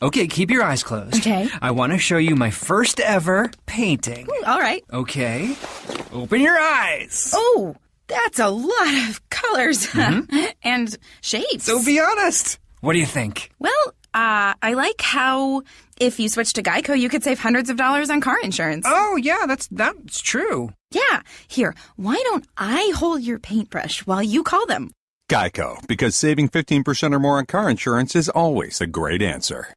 Okay, keep your eyes closed. Okay. I want to show you my first ever painting. All right. Okay. Open your eyes. Oh, that's a lot of colors and shapes. So be honest. What do you think? Well, I like how if you switch to Geico, you could save hundreds of dollars on car insurance. Oh, yeah, that's true. Yeah. Here, why don't I hold your paintbrush while you call them? Geico, because saving 15% or more on car insurance is always a great answer.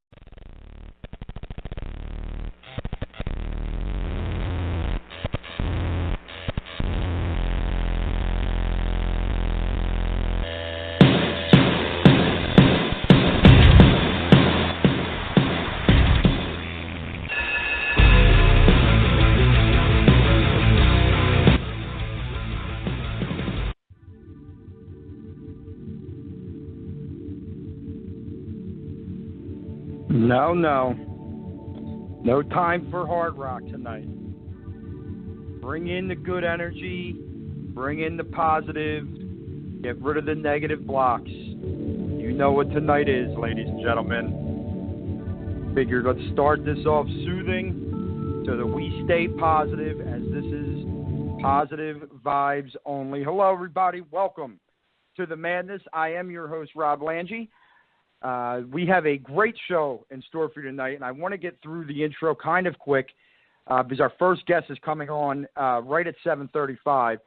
No time for hard rock tonight. Bring in the good energy, bring in the positive, get rid of the negative blocks. You know what tonight is, ladies and gentlemen. Figured let's start this off soothing so that we stay positive, as this is positive vibes only. Hello, everybody. Welcome to the madness. I am your host, Rob Langi. We have a great show in store for you tonight, and I want to get through the intro kind of quick because our first guest is coming on right at 7:35.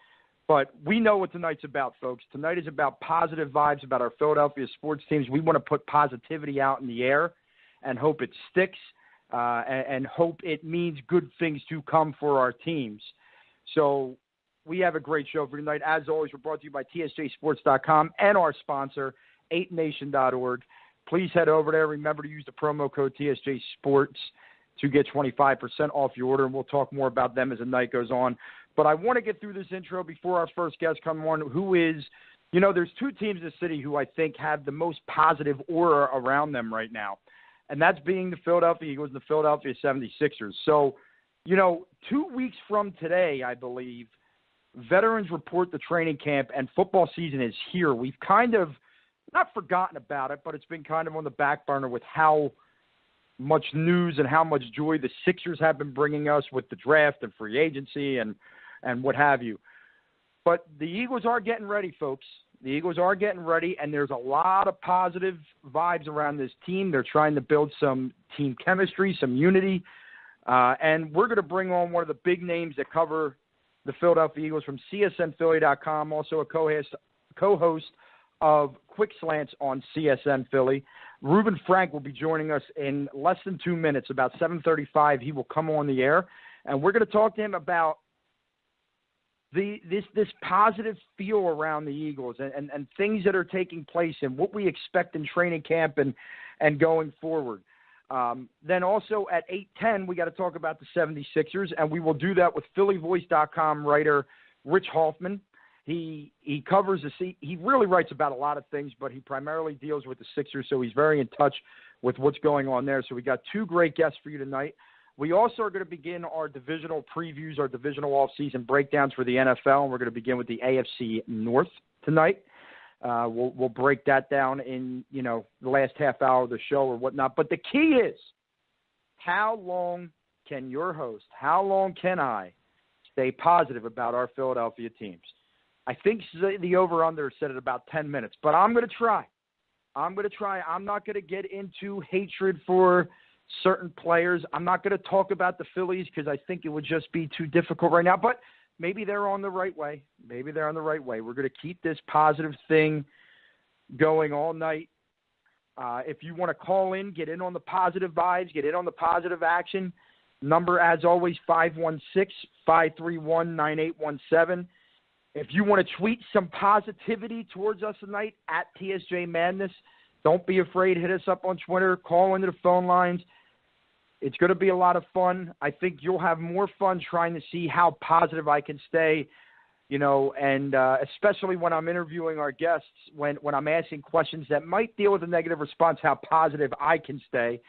But we know what tonight's about, folks. Tonight is about positive vibes about our Philadelphia sports teams. We want to put positivity out in the air and hope it sticks and hope it means good things to come for our teams. So we have a great show for you tonight. As always, we're brought to you by TSJSports.com and our sponsor, 8nation.org. Please head over there. Remember to use the promo code TSJ Sports to get 25% off your order, and we'll talk more about them as the night goes on. But I want to get through this intro before our first guest comes on, who is, there's two teams in the city who I think have the most positive aura around them right now, and that's being the Philadelphia Eagles and the Philadelphia 76ers. So, 2 weeks from today, I believe, veterans report the training camp, and football season is here. We've kind of not forgotten about it, but it's been kind of on the back burner with how much news and how much joy the Sixers have been bringing us with the draft and free agency and what have you. But the Eagles are getting ready, folks. The Eagles are getting ready, and there's a lot of positive vibes around this team. They're trying to build some team chemistry, some unity, and we're going to bring on one of the big names that cover the Philadelphia Eagles from CSNPhilly.com, also a co-host of Quick Slants on CSN Philly. Reuben Frank will be joining us in less than 2 minutes. About 7:35, he will come on the air, and we're going to talk to him about this positive feel around the Eagles and things that are taking place and what we expect in training camp and going forward. Then also at 8:10, we got to talk about the 76ers, and we will do that with PhillyVoice.com writer Rich Hoffman. He covers he really writes about a lot of things, but he primarily deals with the Sixers, so he's very in touch with what's going on there. So we got two great guests for you tonight. We also are going to begin our divisional previews, our divisional off-season breakdowns for the NFL, and we're going to begin with the AFC North tonight. We'll break that down in, the last half hour of the show or whatnot. But the key is, how long can your host, how long can I stay positive about our Philadelphia teams? I think the over-under set at about 10 minutes, but I'm going to try. I'm not going to get into hatred for certain players. I'm not going to talk about the Phillies because I think it would just be too difficult right now, but maybe they're on the right way. We're going to keep this positive thing going all night. If you want to call in, get in on the positive vibes, get in on the positive action. Number, as always, 516-531-9817. If you want to tweet some positivity towards us tonight at TSJ Madness, don't be afraid. Hit us up on Twitter. Call into the phone lines. It's going to be a lot of fun. I think you'll have more fun trying to see how positive I can stay, and especially when I'm interviewing our guests, when I'm asking questions that might deal with a negative response, how positive I can stay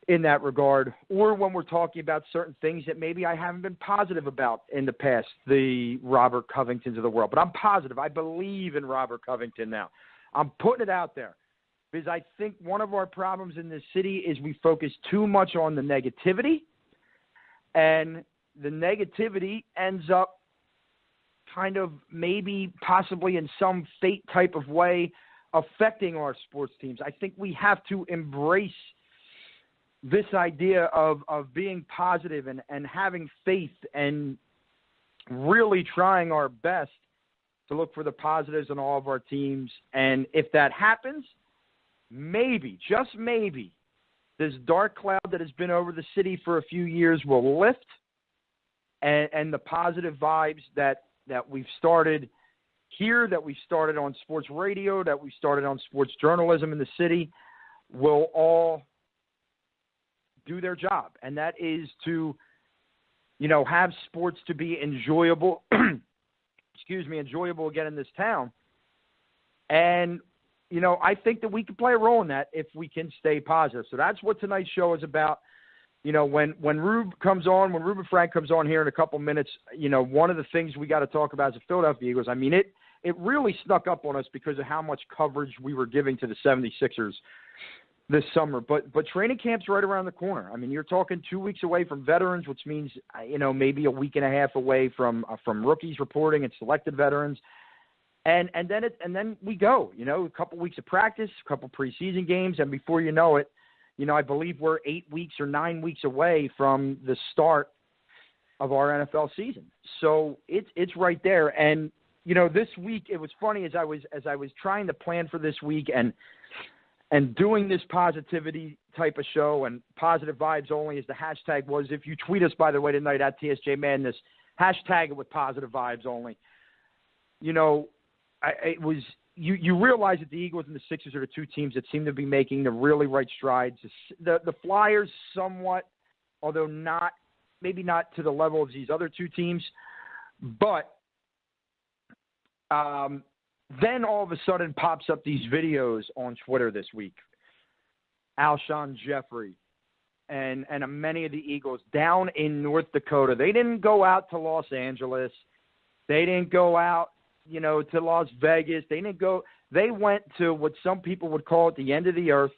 in that regard, or when we're talking about certain things that maybe I haven't been positive about in the past, the Robert Covingtons of the world. But I'm positive. I believe in Robert Covington now. I'm putting it out there. because I think one of our problems in this city is we focus too much on the negativity, and the negativity ends up kind of maybe possibly in some fate type of way affecting our sports teams. I think we have to embrace this idea of being positive and having faith and really trying our best to look for the positives in all of our teams. And if that happens, maybe, just maybe, this dark cloud that has been over the city for a few years will lift, and the positive vibes that we've started here, that we started on sports radio, that we started on sports journalism in the city, will all do their job. And that is to, have sports to be enjoyable, enjoyable again in this town. And, I think that we can play a role in that if we can stay positive. So that's what tonight's show is about. When Reuben Frank comes on here in a couple minutes, one of the things we got to talk about is the Philadelphia Eagles. I mean, it really snuck up on us because of how much coverage we were giving to the 76ers this summer. But training camp's right around the corner. I mean, you're talking 2 weeks away from veterans, which means, maybe a week and a half away from rookies reporting and selected veterans. And then we go, a couple weeks of practice, a couple preseason games, and before you know it, I believe we're 8 weeks or 9 weeks away from the start of our NFL season. So it's right there. And, this week it was funny as I was trying to plan for this week and doing this positivity type of show, and positive vibes only as the hashtag was. If you tweet us, by the way, tonight at TSJ Madness, hashtag it with positive vibes only. You realize that the Eagles and the Sixers are the two teams that seem to be making the really right strides. The Flyers somewhat, although maybe not to the level of these other two teams, but then all of a sudden pops up these videos on Twitter this week. Alshon Jeffrey and many of the Eagles down in North Dakota. They didn't go out to Los Angeles. They didn't go out, to Las Vegas. They went to what some people would call at the end of the earth,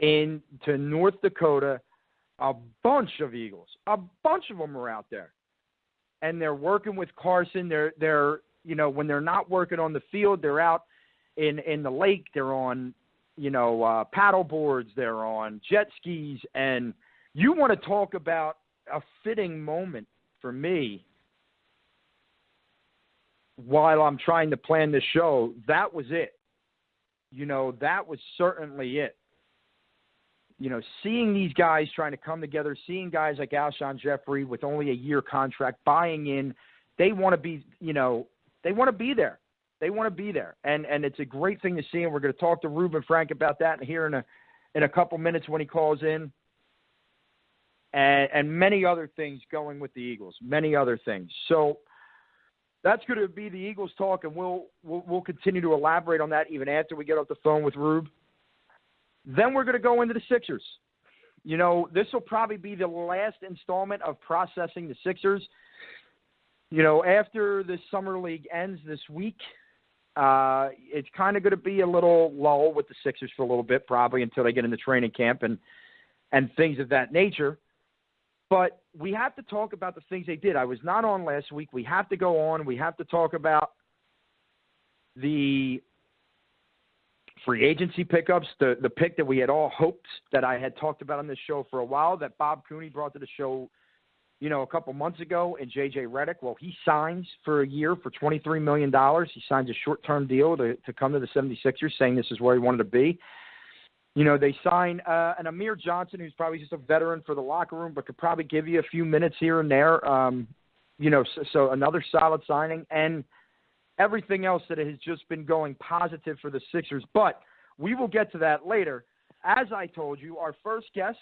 into North Dakota. A bunch of Eagles, a bunch of them are out there. And they're working with Carson. They're when they're not working on the field, they're out in the lake. They're on, paddle boards. They're on jet skis. And you want to talk about a fitting moment for me while I'm trying to plan this show. That was it. That was certainly it. Seeing these guys trying to come together, seeing guys like Alshon Jeffrey with only a year contract buying in, they want to be, they want to be there. They want to be there. And it's a great thing to see. And we're going to talk to Reuben Frank about that here in a couple minutes when he calls in. And many other things going with the Eagles, many other things. So that's going to be the Eagles talk, and we'll continue to elaborate on that even after we get off the phone with Rube. Then we're going to go into the Sixers. This will probably be the last installment of processing the Sixers. After the summer league ends this week, it's kind of going to be a little lull with the Sixers for a little bit, probably until they get into training camp and things of that nature. But we have to talk about the things they did. I was not on last week. We have to go on. We have to talk about the free agency pickups, the pick that we had all hoped, that I had talked about on this show for a while, that Bob Cooney brought to the show, a couple months ago, in J.J. Reddick. Well, he signs for a year for $23 million. He signs a short-term deal to come to the 76ers, saying this is where he wanted to be. They sign an Amir Johnson, who's probably just a veteran for the locker room, but could probably give you a few minutes here and there. So another solid signing, and everything else that has just been going positive for the Sixers. But we will get to that later. As I told you, our first guest,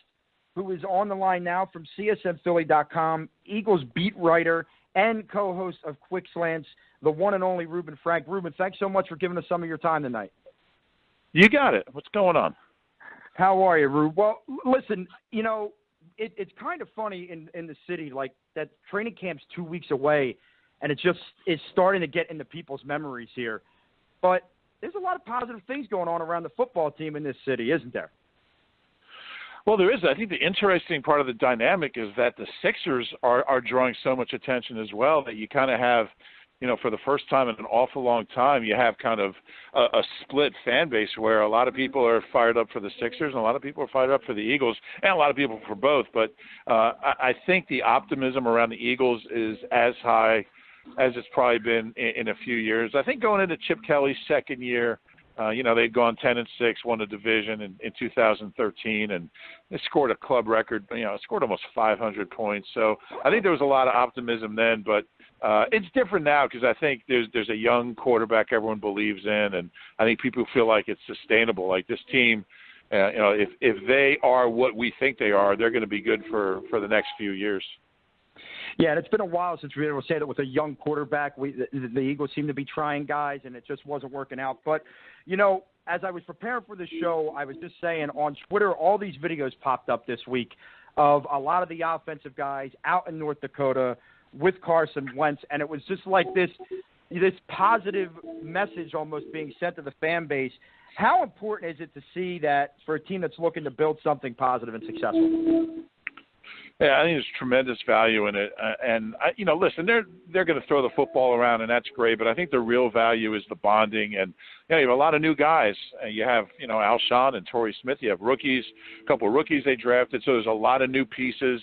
who is on the line now from CSNPhilly.com, Eagles beat writer and co-host of Quick Slants, the one and only Reuben Frank. Reuben, thanks so much for giving us some of your time tonight. You got it. What's going on? How are you, Rube? Well, listen, it's kind of funny in the city, like that training camp's 2 weeks away, and it just is starting to get into people's memories here. But there's a lot of positive things going on around the football team in this city, isn't there? Well, there is. I think the interesting part of the dynamic is that the Sixers are drawing so much attention as well that you kind of have, for the first time in an awful long time, you have kind of a split fan base where a lot of people are fired up for the Sixers and a lot of people are fired up for the Eagles and a lot of people for both. But I think the optimism around the Eagles is as high as it's probably been in a few years. I think going into Chip Kelly's second year, they'd gone 10-6, won the division in 2013, and they scored a club record, scored almost 500 points. So I think there was a lot of optimism then, but it's different now because I think there's a young quarterback everyone believes in, and I think people feel like it's sustainable. Like this team, if they are what we think they are, they're going to be good for the next few years. Yeah, and it's been a while since we were able to say that with a young quarterback. The Eagles seem to be trying guys, and it just wasn't working out. But, as I was preparing for the show, I was just saying on Twitter, all these videos popped up this week of a lot of the offensive guys out in North Dakota with Carson Wentz, and it was just like this positive message almost being sent to the fan base. How important is it to see that for a team that's looking to build something positive and successful? Yeah, I think there's tremendous value in it. Listen, they're going to throw the football around, and that's great. But I think the real value is the bonding. And, you have a lot of new guys. You have, Alshon and Torrey Smith. You have rookies, a couple of rookies they drafted. So there's a lot of new pieces.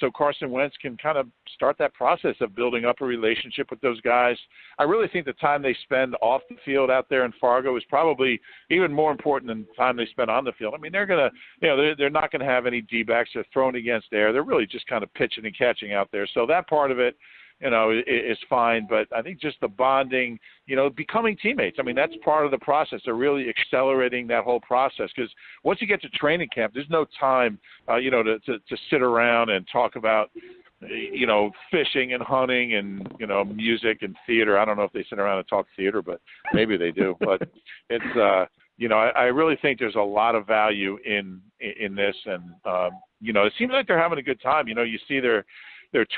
So Carson Wentz can kind of start that process of building up a relationship with those guys. I really think the time they spend off the field out there in Fargo is probably even more important than the time they spend on the field. I mean, they're going to, they're not going to have any D-backs they're thrown against air. They're really just kind of pitching and catching out there. So that part of it, is fine. But I think just the bonding, becoming teammates. I mean, that's part of the process. They're really accelerating that whole process because once you get to training camp, there's no time, to sit around and talk about, fishing and hunting and, music and theater. I don't know if they sit around and talk theater, but maybe they do. But it's, I really think there's a lot of value in this. And, it seems like they're having a good time. You see their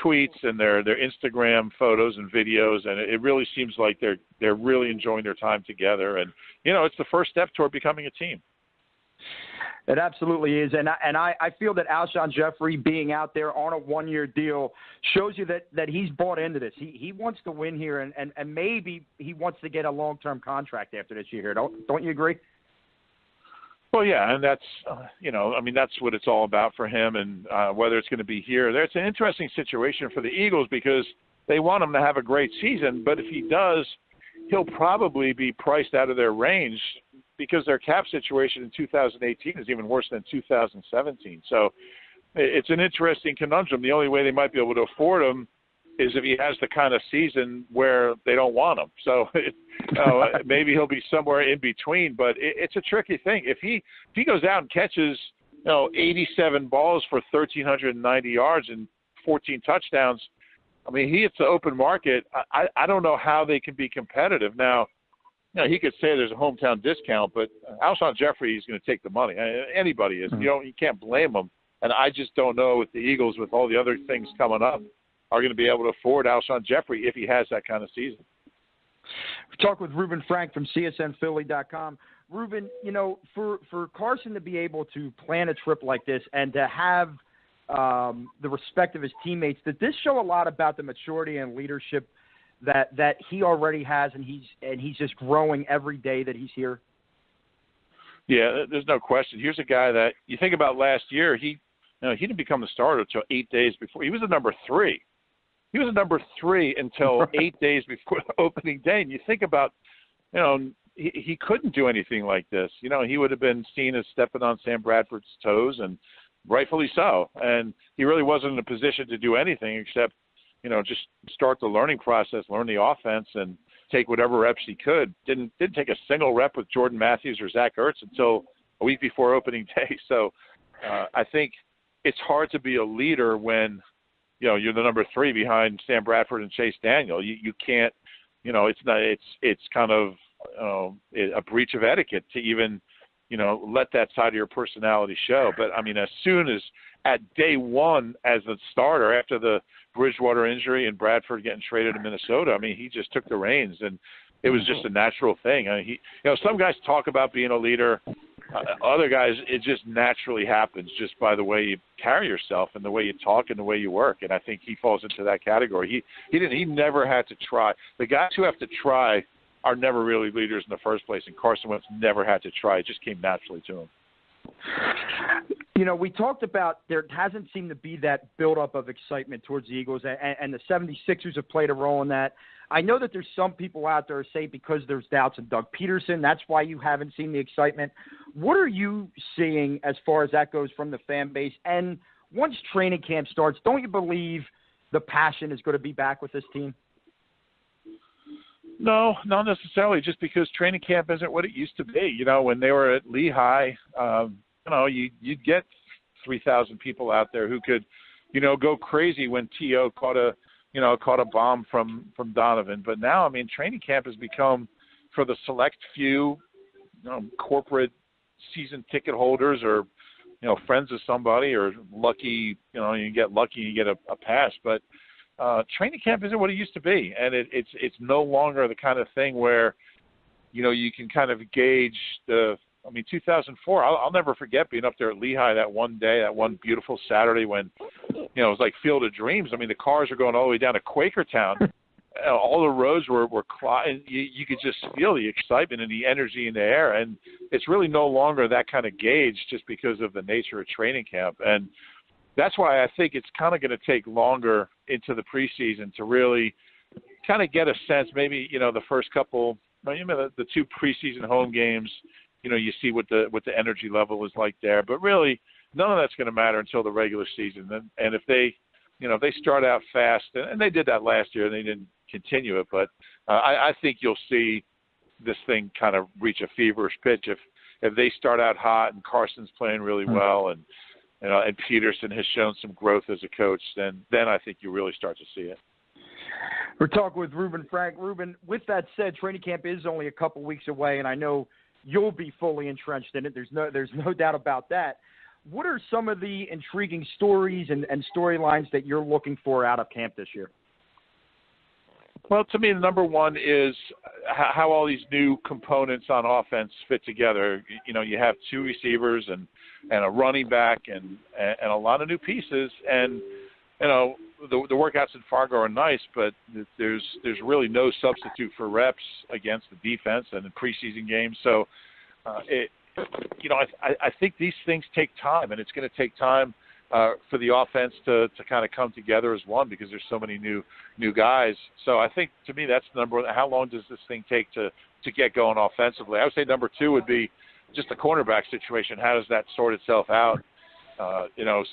tweets and their Instagram photos and videos, and it really seems like they're really enjoying their time together. And, it's the first step toward becoming a team. It absolutely is. And I feel that Alshon Jeffrey being out there on a one-year deal shows you that he's bought into this. He wants to win here, and maybe he wants to get a long-term contract after this year. Don't you agree? Well, yeah, and that's, that's what it's all about for him, and whether it's going to be here or there. It's an interesting situation for the Eagles because they want him to have a great season, but if he does, he'll probably be priced out of their range because their cap situation in 2018 is even worse than 2017. So it's an interesting conundrum. The only way they might be able to afford him is if he has the kind of season where they don't want him. So maybe he'll be somewhere in between, but it's a tricky thing. If he goes out and catches 87 balls for 1,390 yards and 14 touchdowns, I mean, he hits the open market. I don't know how they can be competitive. Now, he could say there's a hometown discount, but Alshon Jeffrey is going to take the money. Anybody is. You can't blame him. And I just don't know if the Eagles, with all the other things coming up, are going to be able to afford Alshon Jeffrey if he has that kind of season. We talk with Reuben Frank from CSNPhilly.com. Reuben, for Carson to be able to plan a trip like this and to have the respect of his teammates, did this show a lot about the maturity and leadership that he already has, and he's just growing every day that he's here? Yeah, there's no question. Here's a guy that you think about last year. He didn't become the starter until 8 days before. He was the number 3. He was a number 3 until 8 days before opening day. And you think about, he couldn't do anything like this. He would have been seen as stepping on Sam Bradford's toes, and rightfully so. And he really wasn't in a position to do anything except, just start the learning process, learn the offense, and take whatever reps he could. Didn't take a single rep with Jordan Matthews or Zach Ertz until a week before opening day. So I think it's hard to be a leader when, you're the number 3 behind Sam Bradford and Chase Daniel. You can't, it's kind of a breach of etiquette to even, let that side of your personality show. But I mean, as soon as at day 1 as the starter after the Bridgewater injury and Bradford getting traded to Minnesota, I mean, he just took the reins. And, it was just a natural thing. I mean, some guys talk about being a leader. Other guys, it just naturally happens just by the way you carry yourself and the way you talk and the way you work. And I think he falls into that category. He never had to try. The guys who have to try are never really leaders in the first place. And Carson Wentz never had to try. It just came naturally to him. We talked about there hasn't seemed to be that buildup of excitement towards the Eagles, and the 76ers have played a role in that. I know that there's some people out there who say because there's doubts in Doug Peterson, that's why you haven't seen the excitement. What are you seeing as far as that goes from the fan base? And once training camp starts, don't you believe the passion is going to be back with this team? No, not necessarily, just because training camp isn't what it used to be. When they were at Lehigh, you'd get 3,000 people out there who could, go crazy when T.O. caught a bomb from Donovan. But now, training camp has become, for the select few, corporate season ticket holders or, friends of somebody or lucky, you get lucky and you get a pass. But training camp isn't what it used to be. And it's no longer the kind of thing where, you can kind of gauge 2004, I'll never forget being up there at Lehigh that one day, that one beautiful Saturday when, it was like Field of Dreams. The cars are going all the way down to Quakertown. All the roads were you could just feel the excitement and the energy in the air. And it's really no longer that kind of gauge just because of the nature of training camp. And that's why I think it's kind of going to take longer into the preseason to really kind of get a sense. Maybe, the first couple, the two preseason home games, you see what the energy level is like there. But really, none of that's going to matter until the regular season. And if they start out fast, and they did that last year, and they didn't continue it, but I think you'll see this thing kind of reach a feverish pitch if they start out hot and Carson's playing really well, and and Peterson has shown some growth as a coach, then I think you really start to see it. We're talking with Reuben Frank. Reuben, with that said, training camp is only a couple weeks away, and I know you'll be fully entrenched in it. There's no doubt about that. What are some of the intriguing stories and storylines that you're looking for out of camp this year? Well, to me, the number one is how all these new components on offense fit together. You have two receivers and a running back and a lot of new pieces. And, the workouts in Fargo are nice, but there's really no substitute for reps against the defense and in preseason games. So, I think these things take time, and it's going to take time for the offense to kind of come together as one because there's so many new guys. So I think, to me, that's number one. How long does this thing take to get going offensively? I would say number two would be just the cornerback situation. How does that sort itself out?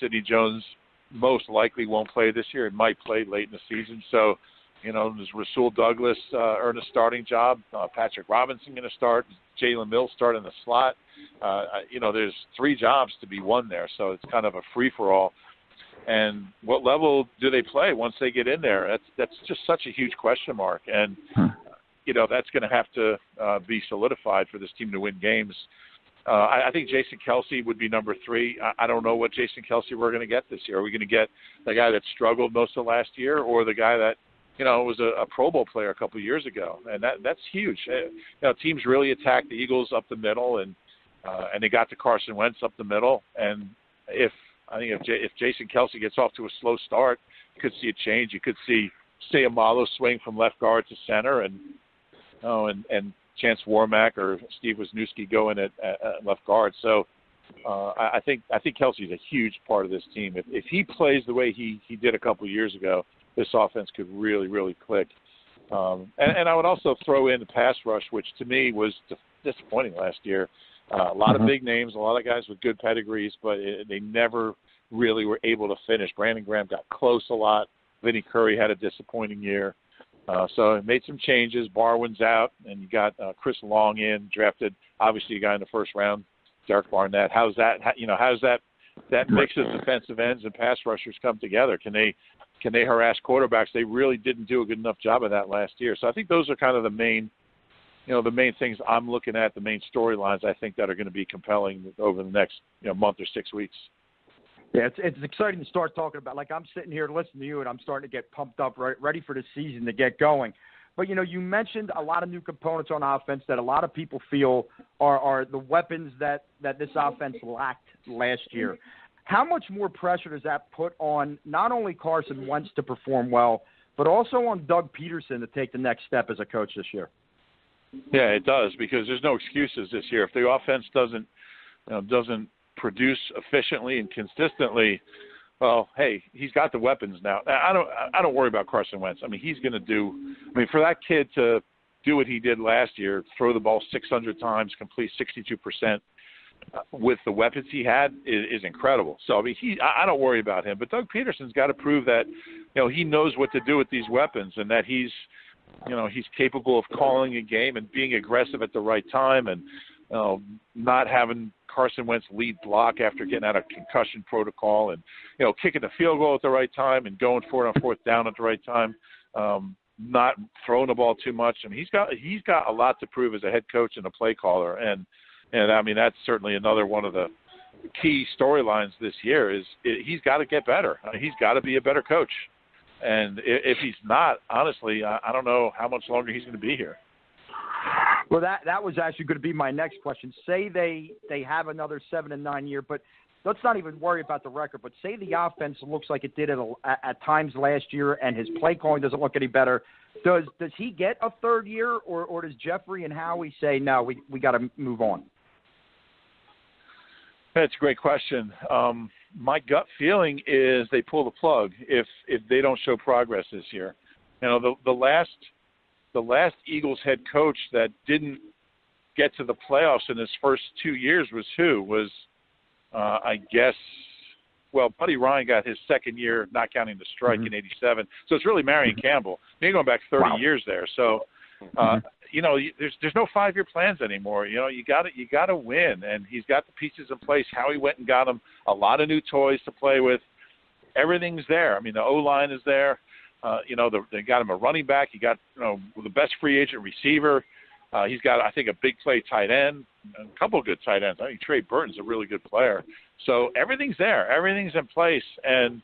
Sidney Jones most likely won't play this year. It might play late in the season. So, does Rasul Douglas earn a starting job? Patrick Robinson going to start? Jalen Mills start in the slot? There's three jobs to be won there, so it's kind of a free-for-all. And what level do they play once they get in there? That's just such a huge question mark. And, that's going to have to be solidified for this team to win games. I think Jason Kelce would be number three. I don't know what Jason Kelce we're going to get this year. Are we going to get the guy that struggled most of last year or the guy that, was a Pro Bowl player a couple of years ago? And that's huge. Teams really attacked the Eagles up the middle, and they got to Carson Wentz up the middle. And if Jason Kelce gets off to a slow start, you could see a change. You could see Sayamalo swing from left guard to center, and Chance Warmack or Steve Wisniewski go in at left guard. So I think Kelce is a huge part of this team. If he plays the way he did a couple of years ago, this offense could really, really click. And I would also throw in the pass rush, which to me was disappointing last year. A lot of big names, a lot of guys with good pedigrees, but they never really were able to finish. Brandon Graham got close a lot. Vinnie Curry had a disappointing year. So it made some changes. Barwin's out, and you got Chris Long in, drafted obviously a guy in the first round, Derek Barnett. How's that mix of defensive ends and pass rushers come together? Can they harass quarterbacks? They really didn't do a good enough job of that last year. So I think those are kind of the main things I'm looking at, the main storylines I think that are going to be compelling over the next month or 6 weeks. Yeah, it's exciting to start talking about. Like, I'm sitting here listening to you, and I'm starting to get pumped up, ready for the season to get going. But, you mentioned a lot of new components on offense that a lot of people feel are the weapons that this offense lacked last year. How much more pressure does that put on not only Carson Wentz to perform well, but also on Doug Peterson to take the next step as a coach this year? Yeah, it does, because there's no excuses this year. If the offense doesn't produce efficiently and consistently, well, hey, he's got the weapons now. I don't worry about Carson Wentz. I mean, he's going to do. I mean, for that kid to do what he did last year, throw the ball 600 times, complete 62% with the weapons he had is incredible. So I mean, I don't worry about him. But Doug Peterson's got to prove that he knows what to do with these weapons, and that he's capable of calling a game and being aggressive at the right time, and not having Carson Wentz lead block after getting out of concussion protocol, and kicking the field goal at the right time and going for it on fourth down at the right time, not throwing the ball too much. I mean, he's got a lot to prove as a head coach and a play caller, and I mean, that's certainly another one of the key storylines this year is he's got to get better. I mean, he's got to be a better coach. And if he's not, honestly, I don't know how much longer he's going to be here. Well, that was actually going to be my next question. Say they have another 7 and 9 year, but let's not even worry about the record. But say the offense looks like it did at times last year, and his play calling doesn't look any better. Does he get a third year, or does Jeffrey and Howie say no? We got to move on. That's a great question. My gut feeling is they pull the plug if they don't show progress this year. The last Eagles head coach that didn't get to the playoffs in his first 2 years was who? I guess, Buddy Ryan got his second year, not counting the strike, in '87. So it's really Marion Campbell. You're going back 30 years there. So, there's no 5-year plans anymore. You got to win, and he's got the pieces in place. Howie went and got him a lot of new toys to play with. Everything's there. I mean, the O-line is there. They got him a running back. He got the best free agent receiver. He's got, I think, a big play tight end, a couple of good tight ends. I think Trey Burton's a really good player. So everything's there. Everything's in place. And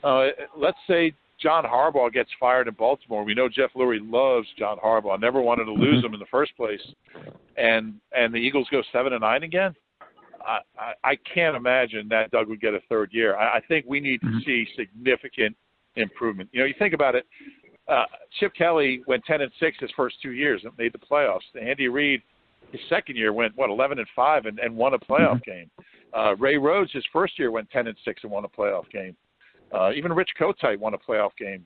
let's say John Harbaugh gets fired in Baltimore. We know Jeff Lurie loves John Harbaugh. Never wanted to lose him in the first place. And the Eagles go 7-9 again. I can't imagine that Doug would get a third year. I think we need to see significant improvement. You think about it. Chip Kelly went 10-6 his first 2 years and made the playoffs. Andy Reid, his second year, went 11-5 and won a playoff game. Ray Rhodes, his first year, went 10-6 and won a playoff game. Even Rich Kotite won a playoff game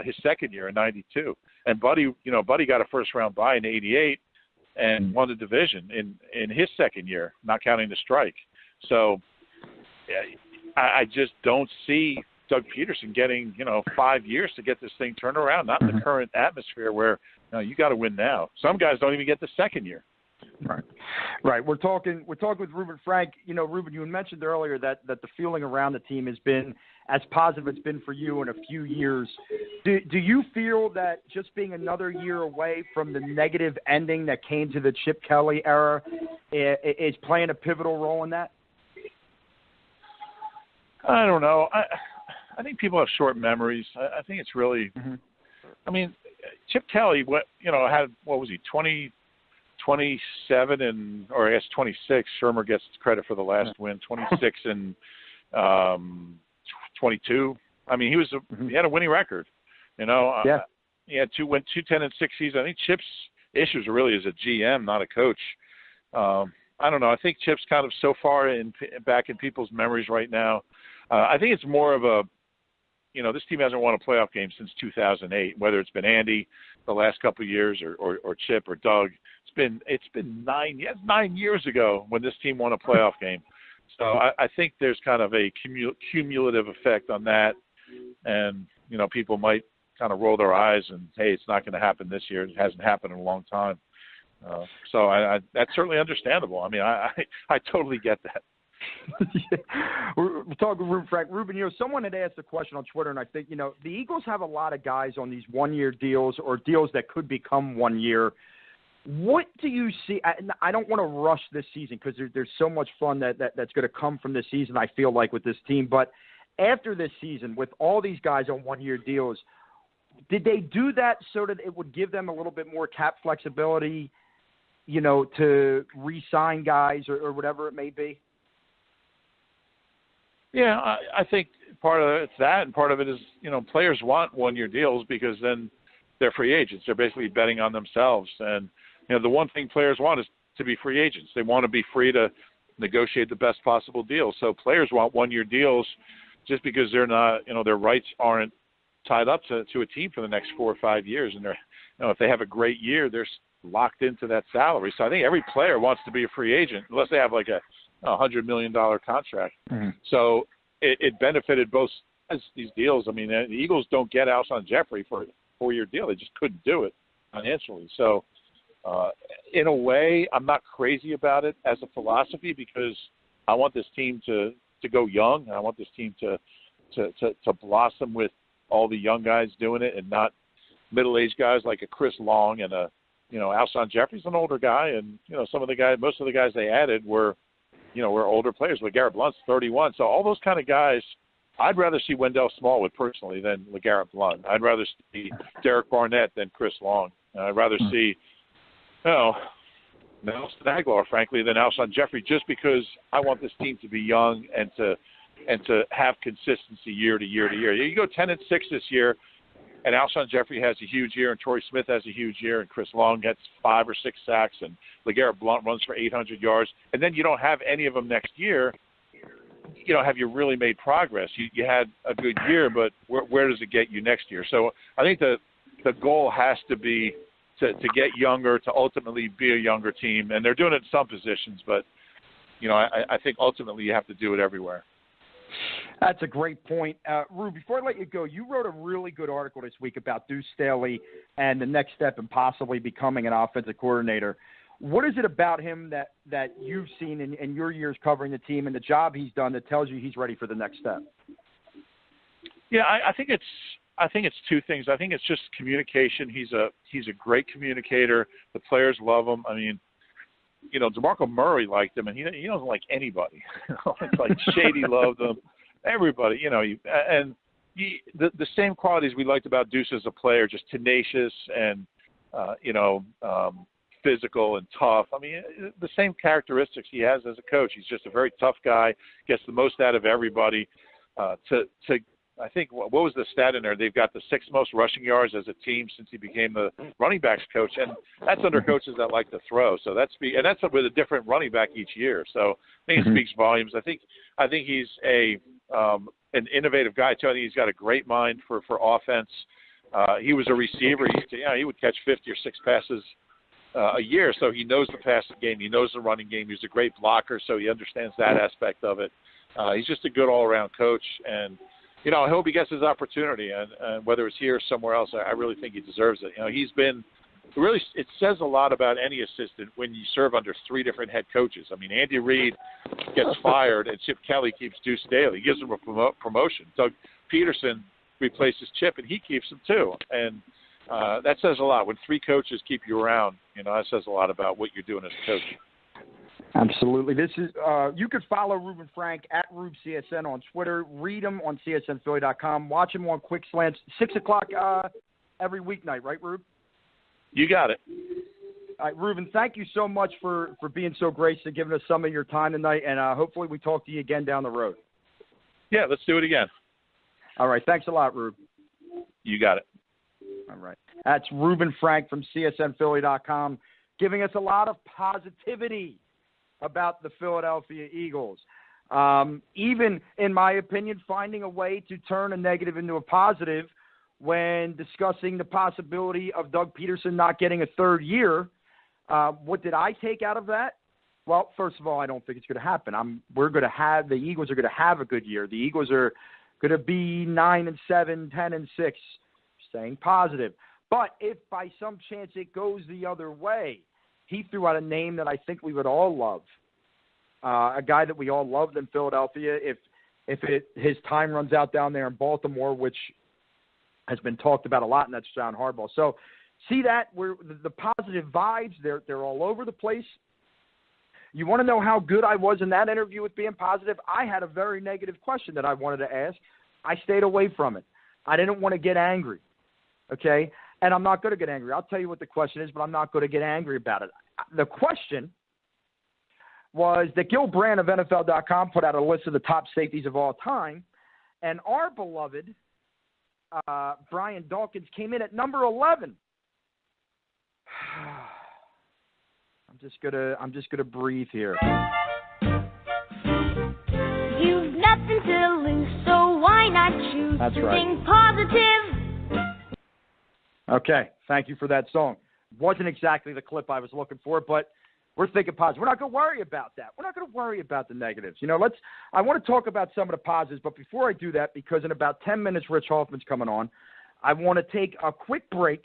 his second year in '92. And Buddy got a first round bye in '88 and won the division in his second year, not counting the strike. So I just don't see Doug Peterson getting 5 years to get this thing turned around. Not in the current atmosphere where you got to win now. Some guys don't even get the second year. Right. We're talking with Reuben Frank. Reuben, you had mentioned earlier that the feeling around the team has been as positive as it's been for you in a few years. Do you feel that just being another year away from the negative ending that came to the Chip Kelly era is playing a pivotal role in that? I don't know. I think people have short memories. I think it's really I mean, Chip Kelly, had, what was he, 27 and, or I guess 26. Shermer gets credit for the last win. 26 and 22. I mean, he had a winning record. He had went 10-6 seasons. I think Chip's issues are really as a GM, not a coach. I don't know. I think Chip's kind of so far back in people's memories right now. I think it's more of a, this team hasn't won a playoff game since 2008. Whether it's been Andy the last couple of years or Chip or Doug, it's been 9 years ago when this team won a playoff game. So I think there's kind of a cumulative effect on that, and people might kind of roll their eyes and, hey, it's not going to happen this year. It hasn't happened in a long time. So that's certainly understandable. I mean, I totally get that. We're talking with Reuben Frank. Reuben, someone had asked a question on Twitter, and I think, the Eagles have a lot of guys on these one-year deals or deals that could become 1 year. What do you see? I don't want to rush this season because there's so much fun that's going to come from this season, I feel like, with this team. But after this season, with all these guys on one-year deals, Did they do that so that it would give them a little bit more cap flexibility, you know, to re-sign guys or whatever it may be? Yeah, I think part of it's that, and part of it is, you know, players want one-year deals because then they're free agents. They're basically betting on themselves. And, you know, the one thing players want is to be free agents. They want to be free to negotiate the best possible deal. So players want one-year deals just because they're not, you know, their rights aren't tied up to a team for the next 4 or 5 years. And they're, you know, if they have a great year, they're locked into that salary. So I think every player wants to be a free agent unless they have like a $100 million contract. Mm-hmm. So it benefited both sides, these deals. I mean, the Eagles don't get Alshon Jeffrey for a 4-year deal. They just couldn't do it financially. So in a way, I'm not crazy about it as a philosophy because I want this team to go young. And I want this team to blossom with all the young guys doing it and not middle-aged guys like a Chris Long and Alshon Jeffrey's an older guy. And, you know, most of the guys they added were older players. LeGarrette Blount's 31. So all those kind of guys, I'd rather see Wendell Smallwood personally than LeGarrette Blount. I'd rather see Derek Barnett than Chris Long. I'd rather see, Nelson Aguilar, frankly, than Alshon Jeffrey, just because I want this team to be young and to have consistency year to year to year. You go 10-6 this year, and Alshon Jeffrey has a huge year, and Torrey Smith has a huge year, and Chris Long gets 5 or 6 sacks, and LeGarrette Blount runs for 800 yards, and then you don't have any of them next year. You know, have you really made progress? You had a good year, but where does it get you next year? So I think the goal has to be to get younger, to ultimately be a younger team, and they're doing it in some positions, but you know, I think ultimately you have to do it everywhere. That's a great point. Rue, before I let you go, you wrote a really good article this week about Deuce Staley and the next step in possibly becoming an offensive coordinator. What is it about him that you've seen in your years covering the team and the job he's done that tells you he's ready for the next step? Yeah, I think it's two things. I think it's just communication. He's a great communicator. The players love him. I mean, you know, DeMarco Murray liked him, and he doesn't like anybody. It's like Shady loved him. Everybody, you know, the same qualities we liked about Deuce as a player, just tenacious and physical and tough. I mean, the same characteristics he has as a coach. He's just a very tough guy, gets the most out of everybody. I think, what was the stat in there? They've got the 6th most rushing yards as a team since he became the running backs coach, and that's under coaches that like to throw. So that's with a different running back each year. So I think it speaks volumes. I think he's an innovative guy too. I think he's got a great mind for offense. He was a receiver. He would catch 50 or 6 passes a year. So he knows the passing game. He knows the running game. He's a great blocker, so he understands that aspect of it. He's just a good all-around coach, and you know, I hope he gets his opportunity, and whether it's here or somewhere else, I really think he deserves it. You know, he's been really. It says a lot about any assistant when you serve under 3 different head coaches. I mean, Andy Reid gets fired, and Chip Kelly keeps Deuce Staley. He gives him a promotion. Doug Peterson replaces Chip, and he keeps him too. And that says a lot. When 3 coaches keep you around, you know, that says a lot about what you're doing as a coach. Absolutely. This is you could follow Reuben Frank at RubeCSN on Twitter. Read him on CSNPhilly.com. Watch him on Quick Slants, 6 o'clock every weeknight, right, Rube? You got it. All right, Reuben, thank you so much for being so gracious and giving us some of your time tonight, and hopefully we talk to you again down the road. Yeah, let's do it again. All right, thanks a lot, Rube. You got it. All right. That's Reuben Frank from CSNPhilly.com giving us a lot of positivity about the Philadelphia Eagles. Even, in my opinion, finding a way to turn a negative into a positive when discussing the possibility of Doug Peterson not getting a 3rd year. What did I take out of that? Well, first of all, I don't think it's going to happen. The Eagles are going to have a good year. The Eagles are going to be 9-7, 10-6, staying positive. But if by some chance it goes the other way, he threw out a name that I think we would all love, a guy that we all loved in Philadelphia. If his time runs out down there in Baltimore, which has been talked about a lot, and that's John Harbaugh. So see that where the positive vibes, they're all over the place. You want to know how good I was in that interview with being positive? I had a very negative question that I wanted to ask. I stayed away from it. I didn't want to get angry. okay? And I'm not going to get angry. I'll tell you what the question is, but I'm not going to get angry about it. The question was that Gil Brandt of NFL.com put out a list of the top safeties of all time, and our beloved Brian Dawkins came in at number 11. I'm just gonna breathe here. You've nothing to lose, so why not choose something positive? Okay, thank you for that song. Wasn't exactly the clip I was looking for, but we're thinking positive. We're not going to worry about that. We're not going to worry about the negatives. You know, I want to talk about some of the positives, but before I do that, because in about 10 minutes Rich Hoffman's coming on, I want to take a quick break,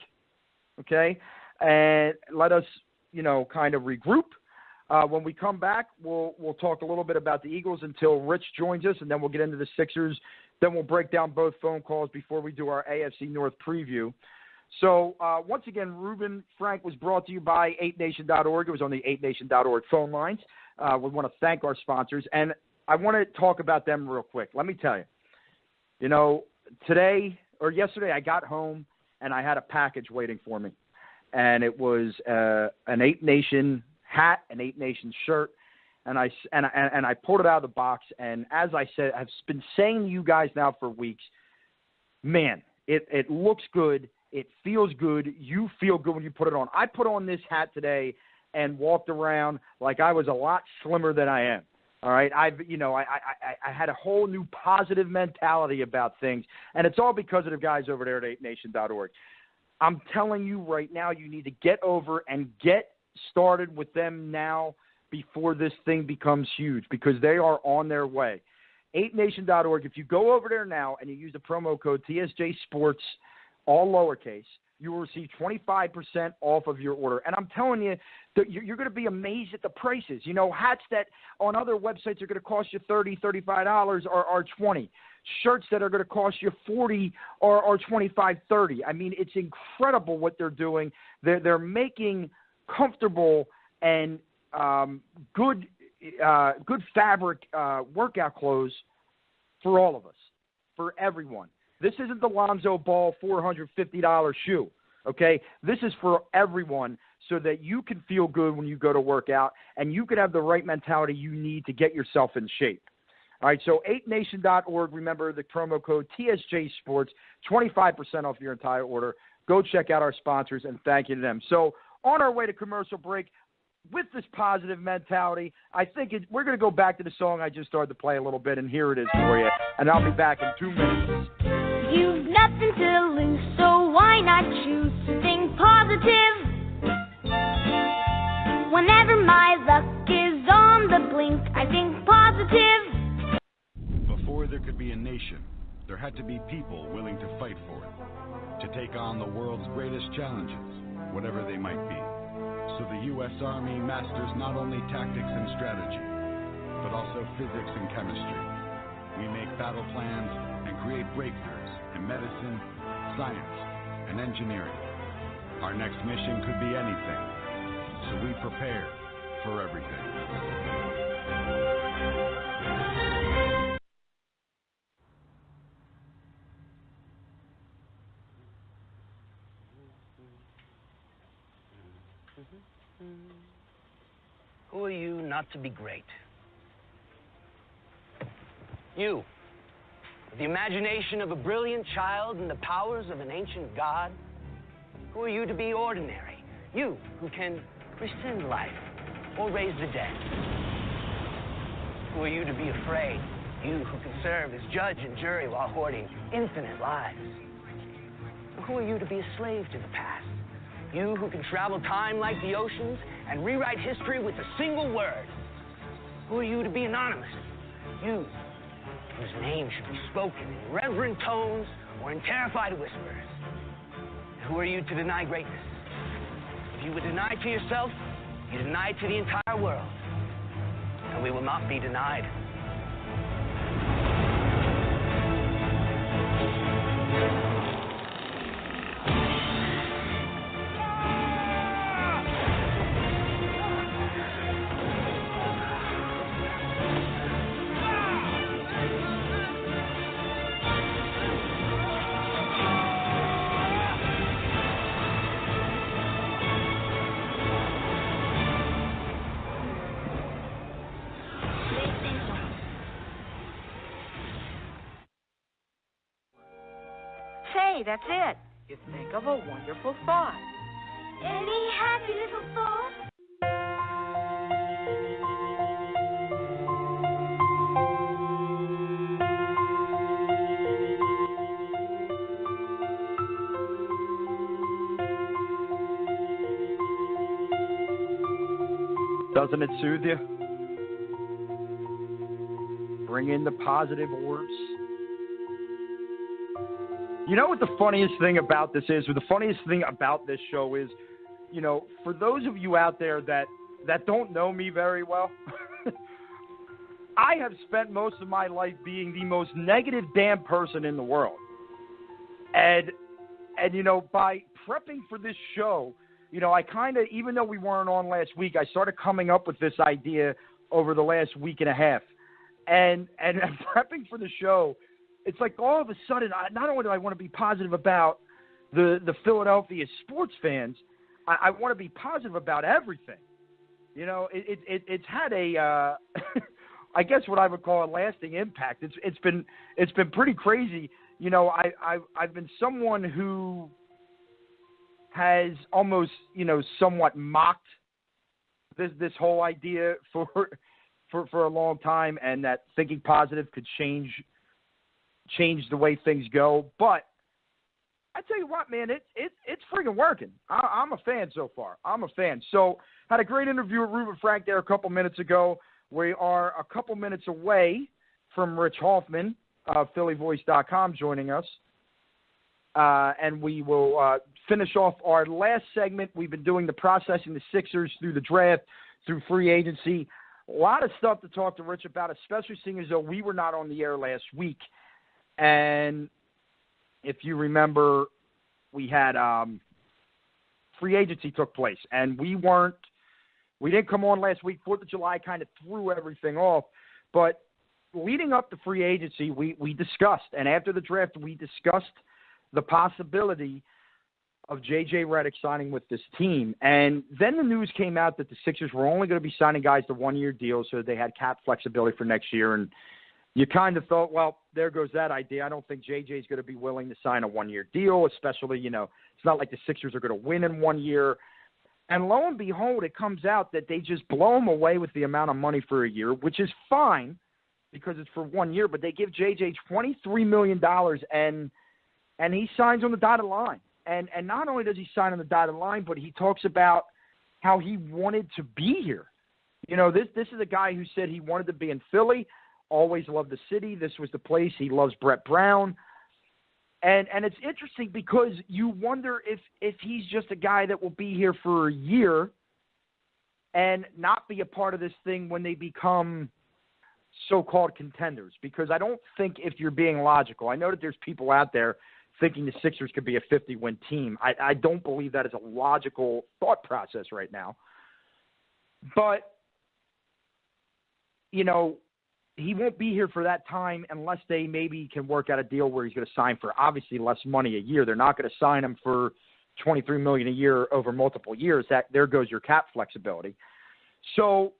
okay, and let us, you know, kind of regroup. When we come back, we'll talk a little bit about the Eagles until Rich joins us, and then we'll get into the Sixers. Then we'll break down both phone calls before we do our AFC North preview. So, once again, Reuben Frank was brought to you by 8nation.org. It was on the 8nation.org phone lines. We want to thank our sponsors, and I want to talk about them real quick. Let me tell you, you know, yesterday I got home, and I had a package waiting for me, and it was an 8 Nation hat, an 8 Nation shirt, and I pulled it out of the box, and as I said, I've been saying to you guys now for weeks, man, it looks good. It feels good. You feel good when you put it on. I put on this hat today and walked around like I was a lot slimmer than I am. All right. I had a whole new positive mentality about things, and it's all because of the guys over there at 8nation.org. I'm telling you right now, you need to get over and get started with them now before this thing becomes huge, because they are on their way. 8nation.org. If you go over there now and you use the promo code TSJ Sports, all lowercase, you will receive 25% off of your order. And I'm telling you, that you're going to be amazed at the prices. You know, hats that on other websites are going to cost you $30, $35 are $20. Shirts that are going to cost you $40 are $25, $30. I mean, it's incredible what they're doing. They're making comfortable and good fabric workout clothes for all of us, for everyone. This isn't the Lonzo Ball $450 shoe, okay? This is for everyone so that you can feel good when you go to work out and you can have the right mentality you need to get yourself in shape. All right, so 8nation.org, remember the promo code TSJ Sports, 25% off your entire order. Go check out our sponsors, and thank you to them. So on our way to commercial break, with this positive mentality, I think we're going to go back to the song I just started to play a little bit, and here it is for you. And I'll be back in 2 minutes. You've nothing to lose, so why not choose something positive? Whenever my luck is on the blink, I think positive. Before there could be a nation, there had to be people willing to fight for it, to take on the world's greatest challenges, whatever they might be. So the U.S. Army masters not only tactics and strategy, but also physics and chemistry. We make battle plans and create breakthroughs in medicine, science, and engineering. Our next mission could be anything, so we prepare for everything. Who are you not to be great? You, with the imagination of a brilliant child and the powers of an ancient god. Who are you to be ordinary? You, who can rescind life or raise the dead. Who are you to be afraid? You, who can serve as judge and jury while hoarding infinite lives. Who are you to be a slave to the past? You, who can travel time like the oceans and rewrite history with a single word. Who are you to be anonymous? You, whose name should be spoken in reverent tones or in terrified whispers. Who are you to deny greatness? If you would deny to yourself, you deny to the entire world. And we will not be denied. say, that's it. You think of a wonderful thought. Any happy little thought? Doesn't it soothe you? Bring in the positive orbs. You know what the funniest thing about this is, or the funniest thing about this show is, you know, for those of you out there that don't know me very well, I have spent most of my life being the most negative damn person in the world. And you know, by prepping for this show, you know, I kind of, even though we weren't on last week, I started coming up with this idea over the last week and a half. And prepping for the show, it's like all of a sudden, not only do I want to be positive about the Philadelphia sports fans, I want to be positive about everything. You know, it's had a, I guess what I would call a lasting impact. It's been pretty crazy. You know, I've been someone who has almost, you know, somewhat mocked this whole idea for a long time, and that thinking positive could change the way things go. But I tell you what, man, it's friggin' working. I'm a fan so far. I'm a fan. So had a great interview with Reuben Frank there a couple minutes ago. We are a couple minutes away from Rich Hoffman of PhillyVoice.com joining us. And we will finish off our last segment. We've been doing the processing the Sixers through the draft, through free agency. A lot of stuff to talk to Rich about, especially seeing as though we were not on the air last week. And if you remember, we had free agency took place, and we didn't come on last week. 4th of July kind of threw everything off. But leading up to free agency, we discussed, and after the draft, we discussed the possibility of J.J. Reddick signing with this team. And then the news came out that the Sixers were only going to be signing guys to one-year deals so they had cap flexibility for next year. And you kind of thought, well, there goes that idea. I don't think J.J. is going to be willing to sign a one-year deal, especially, you know, it's not like the Sixers are going to win in 1 year. And lo and behold, it comes out that they just blow him away with the amount of money for a year, which is fine because it's for 1 year, but they give J.J. $23 million and he signs on the dotted line. And not only does he sign on the dotted line, but he talks about how he wanted to be here. You know, this is a guy who said he wanted to be in Philly, always loved the city. This was the place. He loves Brett Brown. And it's interesting because you wonder if he's just a guy that will be here for a year and not be a part of this thing when they become so-called contenders. Because I don't think, if you're being logical, I know that there's people out there thinking the Sixers could be a 50-win team. I don't believe that is a logical thought process right now. But, you know, he won't be here for that time unless they maybe can work out a deal where he's going to sign for obviously less money a year. They're not going to sign him for $23 million a year over multiple years. There goes your cap flexibility. So,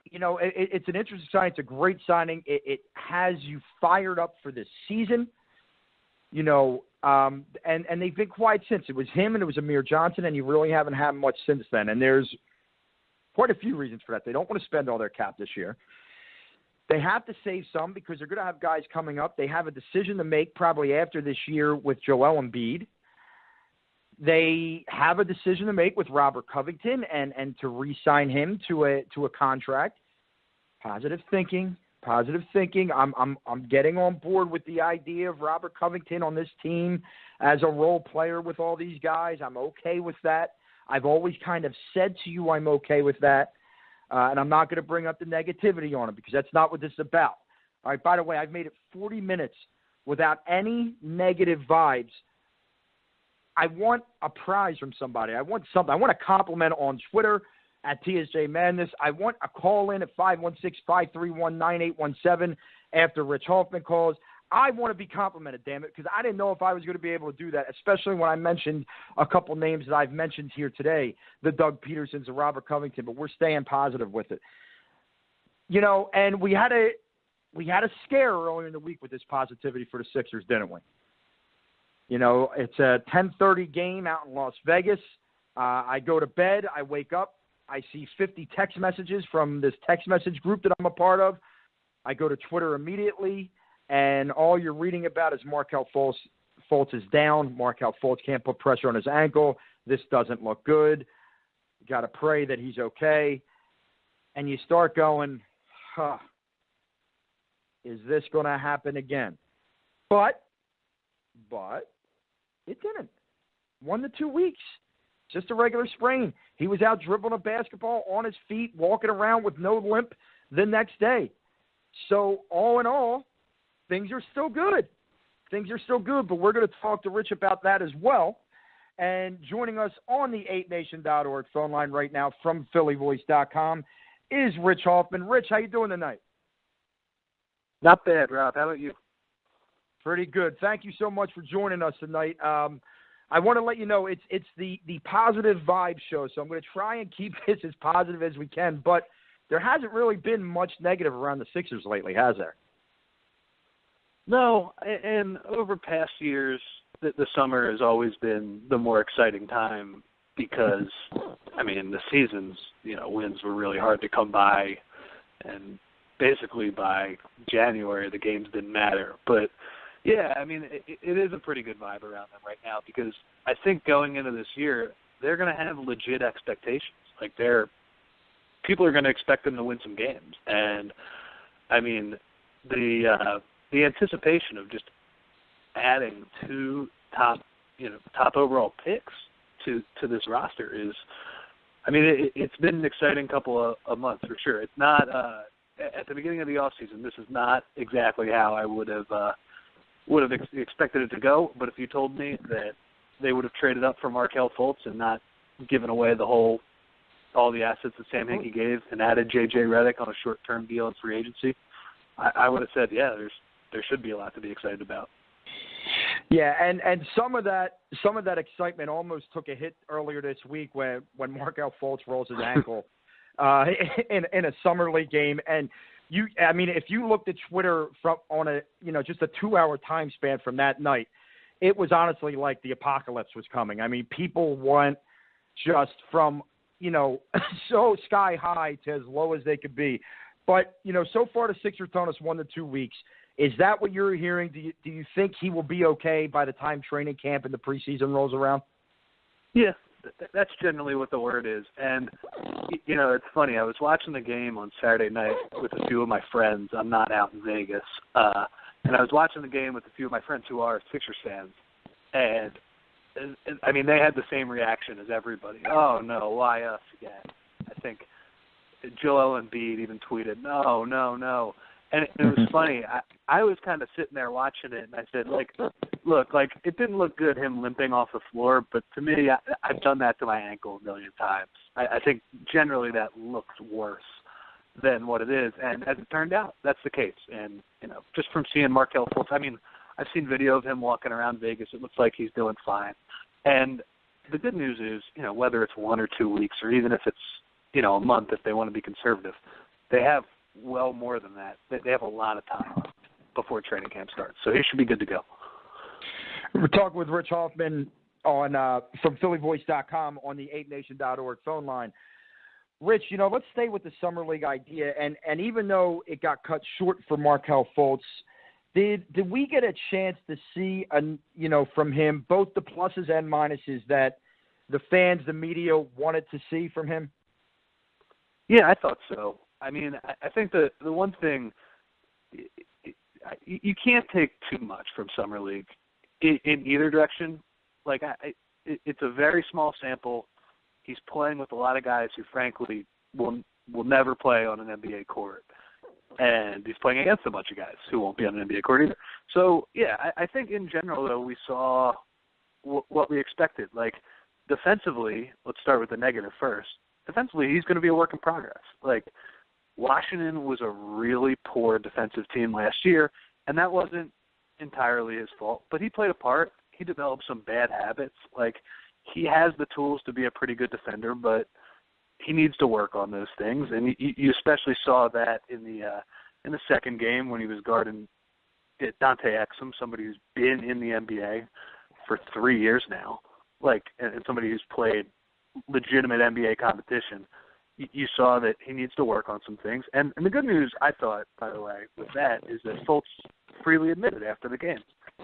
you know, it's an interesting signing. It's a great signing. It has you fired up for this season. You know, and they've been quiet since. It was him and it was Amir Johnson, and you really haven't had much since then. And there's quite a few reasons for that. They don't want to spend all their cap this year. They have to save some because they're going to have guys coming up. They have a decision to make probably after this year with Joel Embiid. They have a decision to make with Robert Covington and to re-sign him to a contract. Positive thinking. I'm getting on board with the idea of Robert Covington on this team as a role player with all these guys. I'm okay with that. I've always kind of said to you I'm okay with that. And I'm not going to bring up the negativity on it because that's not what this is about. All right, by the way, I've made it 40 minutes without any negative vibes. I want a prize from somebody. I want something. I want a compliment on Twitter at TSJ Madness. I want a call in at 516-531-9817 after Rich Hoffman calls. I want to be complimented, damn it, because I didn't know if I was going to be able to do that, especially when I mentioned a couple names that I've mentioned here today, the Doug Petersons, the Robert Covington, but we're staying positive with it. You know, and we had a scare earlier in the week with this positivity for the Sixers, didn't we? You know, it's a 10:30 game out in Las Vegas. I go to bed. I wake up. I see 50 text messages from this text message group that I'm a part of. I go to Twitter immediately, and all you're reading about is Markelle Fultz is down. Markelle Fultz can't put pressure on his ankle. This doesn't look good. You got to pray that he's okay. And you start going, is this going to happen again? But it didn't. 1 to 2 weeks. Just a regular sprain. He was out dribbling a basketball on his feet, walking around with no limp the next day. So all in all, things are still good. Things are still good, but we're going to talk to Rich about that as well. And joining us on the 8nation.org phone line right now from phillyvoice.com is Rich Hoffman. Rich, how you doing tonight? Not bad, Rob. How about you? Pretty good. Thank you so much for joining us tonight. I want to let you know it's the Positive Vibe Show, so I'm going to try and keep this as positive as we can, but there hasn't really been much negative around the Sixers lately, has there? No, and over past years, the summer has always been the more exciting time because, I mean, the seasons, wins were really hard to come by, and basically by January the games didn't matter. But, yeah, I mean, it is a pretty good vibe around them right now because I think going into this year, they're going to have legit expectations. Like, people are going to expect them to win some games. And, I mean, the anticipation of just adding 2 top overall picks to this roster is, I mean, it's been an exciting couple of months for sure. It's not at the beginning of the offseason, this is not exactly how I would have expected it to go. But if you told me that they would have traded up for Markelle Fultz and not given away all the assets that Sam Hinkie gave and added JJ Reddick on a short-term deal in free agency, I would have said, yeah, there should be a lot to be excited about. Yeah, and some of that excitement almost took a hit earlier this week when Markelle Fultz rolls his ankle in a summer league game. And if you looked at Twitter on just a 2-hour time span from that night, it was honestly like the apocalypse was coming. I mean, people went just from so sky high to as low as they could be. But so far the Sixers thrown us 1 to 2 weeks. Is that what you're hearing? Do you think he will be okay by the time training camp and the preseason rolls around? Yeah, that's generally what the word is. And, it's funny. I was watching the game on Saturday night with a few of my friends. I'm not out in Vegas. And I was watching the game with a few of my friends who are Sixers fans. And I mean, they had the same reaction as everybody. Oh, no, why us again? I think Joel Embiid even tweeted, no. And it was funny. I was kind of sitting there watching it, and I said, look, it didn't look good him limping off the floor, but to me, I've done that to my ankle a million times. I think generally that looks worse than what it is, and as it turned out, that's the case. And, just from seeing Markelle Fultz, I mean, I've seen video of him walking around Vegas. It looks like he's doing fine. And the good news is, whether it's 1 or 2 weeks or even if it's, a month if they want to be conservative, they have well more than that. They have a lot of time before training camp starts. So he should be good to go. We're talking with Rich Hoffman from phillyvoice.com on the 8nation.org phone line. Rich, let's stay with the Summer League idea. And even though it got cut short for Markelle Fultz, did we get a chance to see, from him, both the pluses and minuses that the fans, the media wanted to see from him? Yeah, I thought so. I mean, I think the one thing, you can't take too much from Summer League in either direction. Like, it's a very small sample. He's playing with a lot of guys who, frankly, will never play on an NBA court. And he's playing against a bunch of guys who won't be on an NBA court either. So, yeah, I think in general, though, we saw what we expected. Like, defensively, let's start with the negative first. Defensively, he's going to be a work in progress. Like, Washington was a really poor defensive team last year, and that wasn't entirely his fault. But he played a part. He developed some bad habits. Like, he has the tools to be a pretty good defender, but he needs to work on those things. And you especially saw that in the second game when he was guarding Dante Exum, somebody who's been in the NBA for 3 years now, like, and somebody who's played legitimate NBA competition, you saw that he needs to work on some things. And the good news, I thought, by the way, with that is that Fultz freely admitted after the game,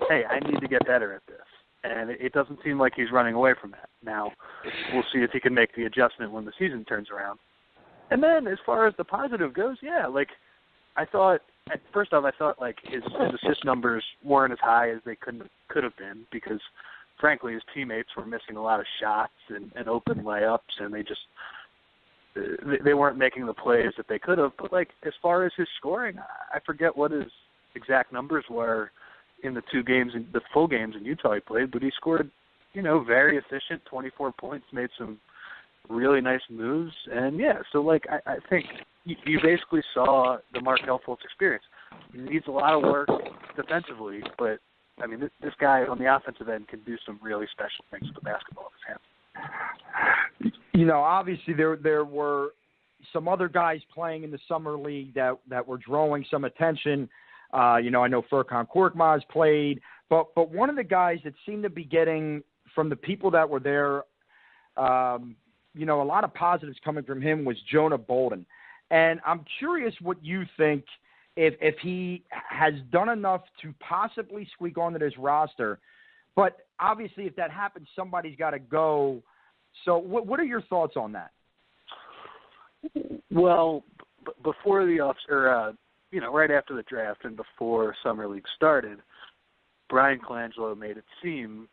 hey, I need to get better at this. And it doesn't seem like he's running away from that. Now, we'll see if he can make the adjustment when the season turns around. And then as far as the positive goes, yeah, like, I thought, first off, I thought, like, his assist numbers weren't as high as they could have been because, frankly, his teammates were missing a lot of shots and open layups, and they weren't making the plays that they could have. But, like, as far as his scoring, I forget what his exact numbers were in the the full games in Utah he played, but he scored, very efficient, 24 points, made some really nice moves. And, yeah, so, like, I think you basically saw the Markelle Fultz experience. He needs a lot of work defensively, but, I mean, this guy on the offensive end can do some really special things with the basketball in his hands. Obviously there were some other guys playing in the summer league that were drawing some attention. I know Furkan Korkmaz played, but one of the guys that seemed to be getting, from the people that were there, a lot of positives coming from him was Jonah Bolden. And I'm curious what you think, if he has done enough to possibly squeak onto this roster. But obviously if that happens, somebody's got to go. So what are your thoughts on that? Well, before right after the draft and before Summer League started, Brian Colangelo made it seem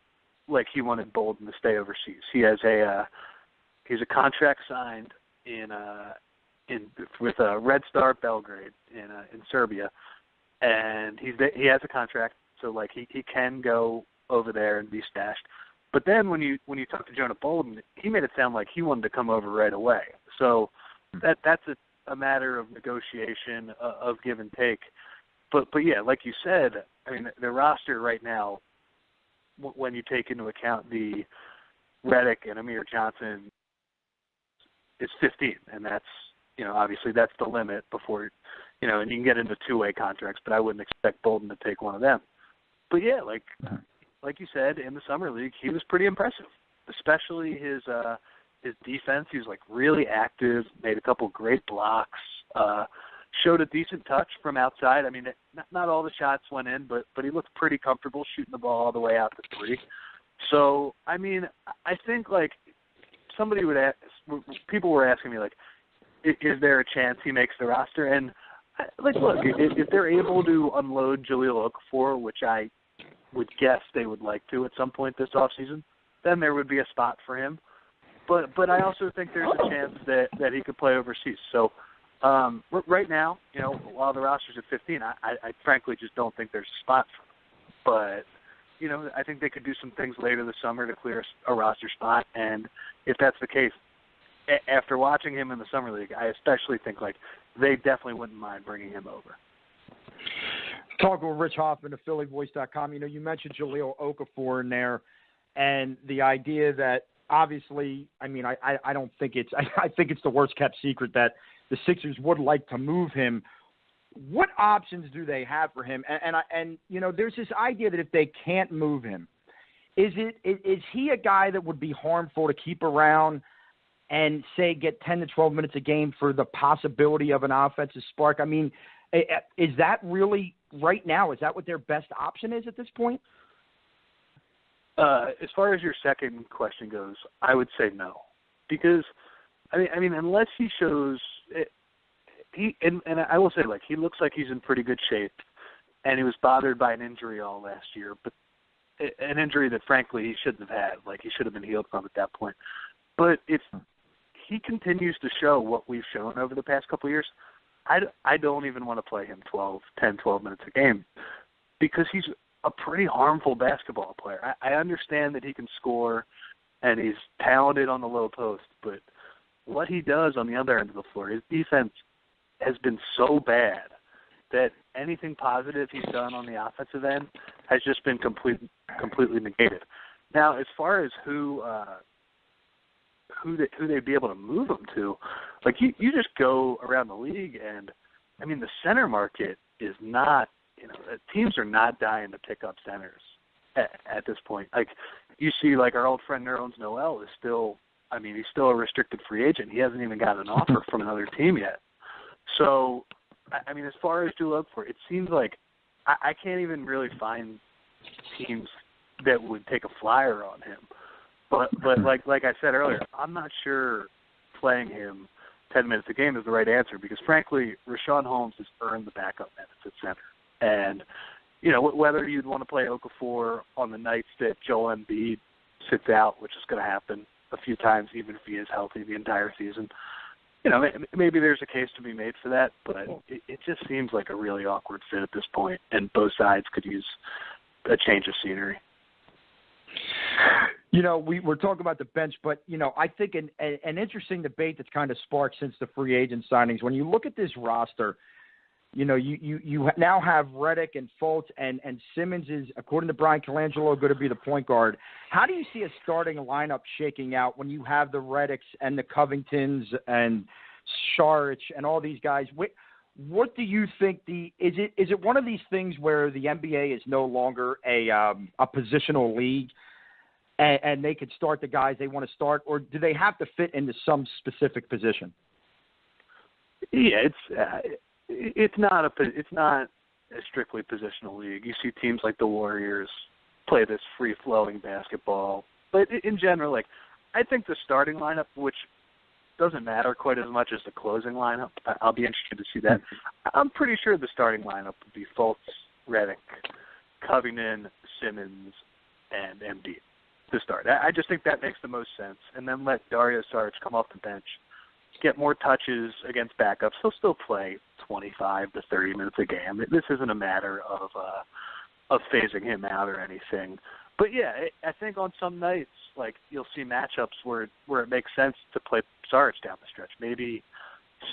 like he wanted Bolden to stay overseas. He has he's a contract signed with Red Star Belgrade in Serbia, and he has a contract, so like he can go over there and be stashed. But then when you talk to Jonah Bolden, he made it sound like he wanted to come over right away. So that's a matter of negotiation, of give and take. But yeah, like you said, I mean, the roster right now, when you take into account the Reddick and Amir Johnson, is 15, and that's, obviously that's the limit before, and you can get into two-way contracts, but I wouldn't expect Bolden to take one of them. But yeah, like you said, in the summer league, he was pretty impressive, especially his defense. He was like really active, made a couple great blocks, showed a decent touch from outside. I mean, not all the shots went in, but he looked pretty comfortable shooting the ball all the way out to three. So, I mean, I think like people were asking me like, is there a chance he makes the roster? And like, look, if they're able to unload Jahlil Okafor, which I would guess they would like to at some point this offseason, then there would be a spot for him. But I also think there's a chance that he could play overseas. So right now, while the roster's at 15, I frankly just don't think there's a spot for him. But, I think they could do some things later this summer to clear a roster spot. And if that's the case, after watching him in the summer league, I especially think like they definitely wouldn't mind bringing him over. Talking with Rich Hoffman of PhillyVoice.com, you mentioned Jahlil Okafor in there, and the idea that obviously, I mean, I don't think I think it's the worst kept secret that the Sixers would like to move him. What options do they have for him? And there's this idea that if they can't move him, is he a guy that would be harmful to keep around and say get 10 to 12 minutes a game for the possibility of an offensive spark? I mean, is that really right now? Is that what their best option is at this point? As far as your second question goes, I would say no, because I mean, unless he shows and I will say, like, he looks like he's in pretty good shape, and he was bothered by an injury all last year, but an injury that frankly he shouldn't have had. Like, he should have been healed from at that point. But if he continues to show what we've shown over the past couple of years, I don't even want to play him 10, 12 minutes a game, because he's a pretty harmful basketball player. I understand that he can score and he's talented on the low post, but what he does on the other end of the floor, his defense has been so bad that anything positive he's done on the offensive end has just been completely negated. Now, as far as who they'd be able to move him to, like you just go around the league, and I mean the center market is not, teams are not dying to pick up centers at this point. Like, you see, like, our old friend Nerlens Noel is still, I mean, he's still a restricted free agent. He hasn't even got an offer from another team yet. So, I mean, as far as July 4, it seems like I can't even really find teams that would take a flyer on him. But like I said earlier, I'm not sure playing him 10 minutes a game is the right answer because, frankly, Rashawn Holmes has earned the backup minutes at center. And, you know, whether you'd want to play Okafor on the nights that Joel Embiid sits out, which is going to happen a few times, even if he is healthy the entire season, you know, maybe there's a case to be made for that, but it just seems like a really awkward fit at this point, and both sides could use a change of scenery. You know, we're talking about the bench, but, you know, I think an interesting debate that's kind of sparked since the free agent signings, when you look at this roster, you know, you now have Reddick and Fultz, and Simmons is, according to Brian Colangelo, going to be the point guard. How do you see a starting lineup shaking out when you have the Reddicks and the Covingtons and Saric and all these guys? What do you think is it one of these things where the NBA is no longer a positional league and they could start the guys they want to start, or do they have to fit into some specific position? Yeah, it's not a strictly positional league. You see teams like the Warriors play this free-flowing basketball, but in general, like, I think the starting lineup, which doesn't matter quite as much as the closing lineup, I'll be interested to see that. I'm pretty sure the starting lineup would be Fultz, Reddick, Covington, Simmons, and Embiid to start. I just think that makes the most sense, and then let Dario Saric come off the bench, get more touches against backups. He'll still play 25 to 30 minutes a game. This isn't a matter of phasing him out or anything. But, yeah, I think on some nights, like, you'll see matchups where it makes sense to play Saric down the stretch. Maybe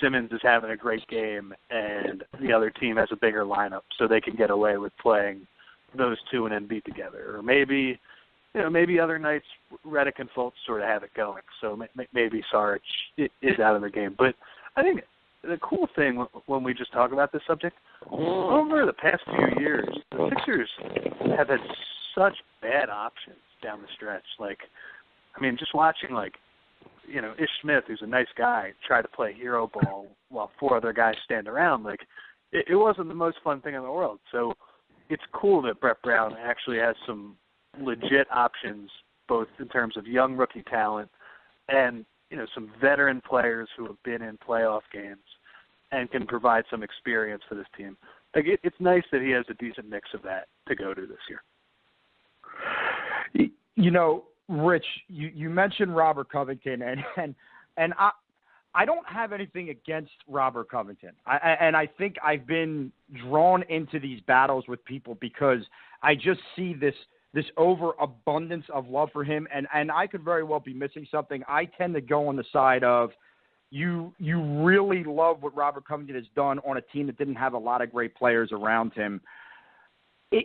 Simmons is having a great game and the other team has a bigger lineup so they can get away with playing those two and Embiid together. Or maybe other nights Reddick and Fultz sort of have it going. So maybe Saric is out of the game. But I think the cool thing when we just talk about this subject, over the past few years, the Sixers have had such bad options down the stretch. Like, I mean, just watching, like, you know, Ish Smith, who's a nice guy, try to play hero ball while four other guys stand around. Like, it wasn't the most fun thing in the world. So it's cool that Brett Brown actually has some legit options, both in terms of young rookie talent and, you know, some veteran players who have been in playoff games and can provide some experience for this team. Like, it's nice that he has a decent mix of that to go to this year. You know, Rich, you mentioned Robert Covington, and I don't have anything against Robert Covington. I think I've been drawn into these battles with people because I just see this overabundance of love for him, and I could very well be missing something. I tend to go on the side of you really love what Robert Covington has done on a team that didn't have a lot of great players around him.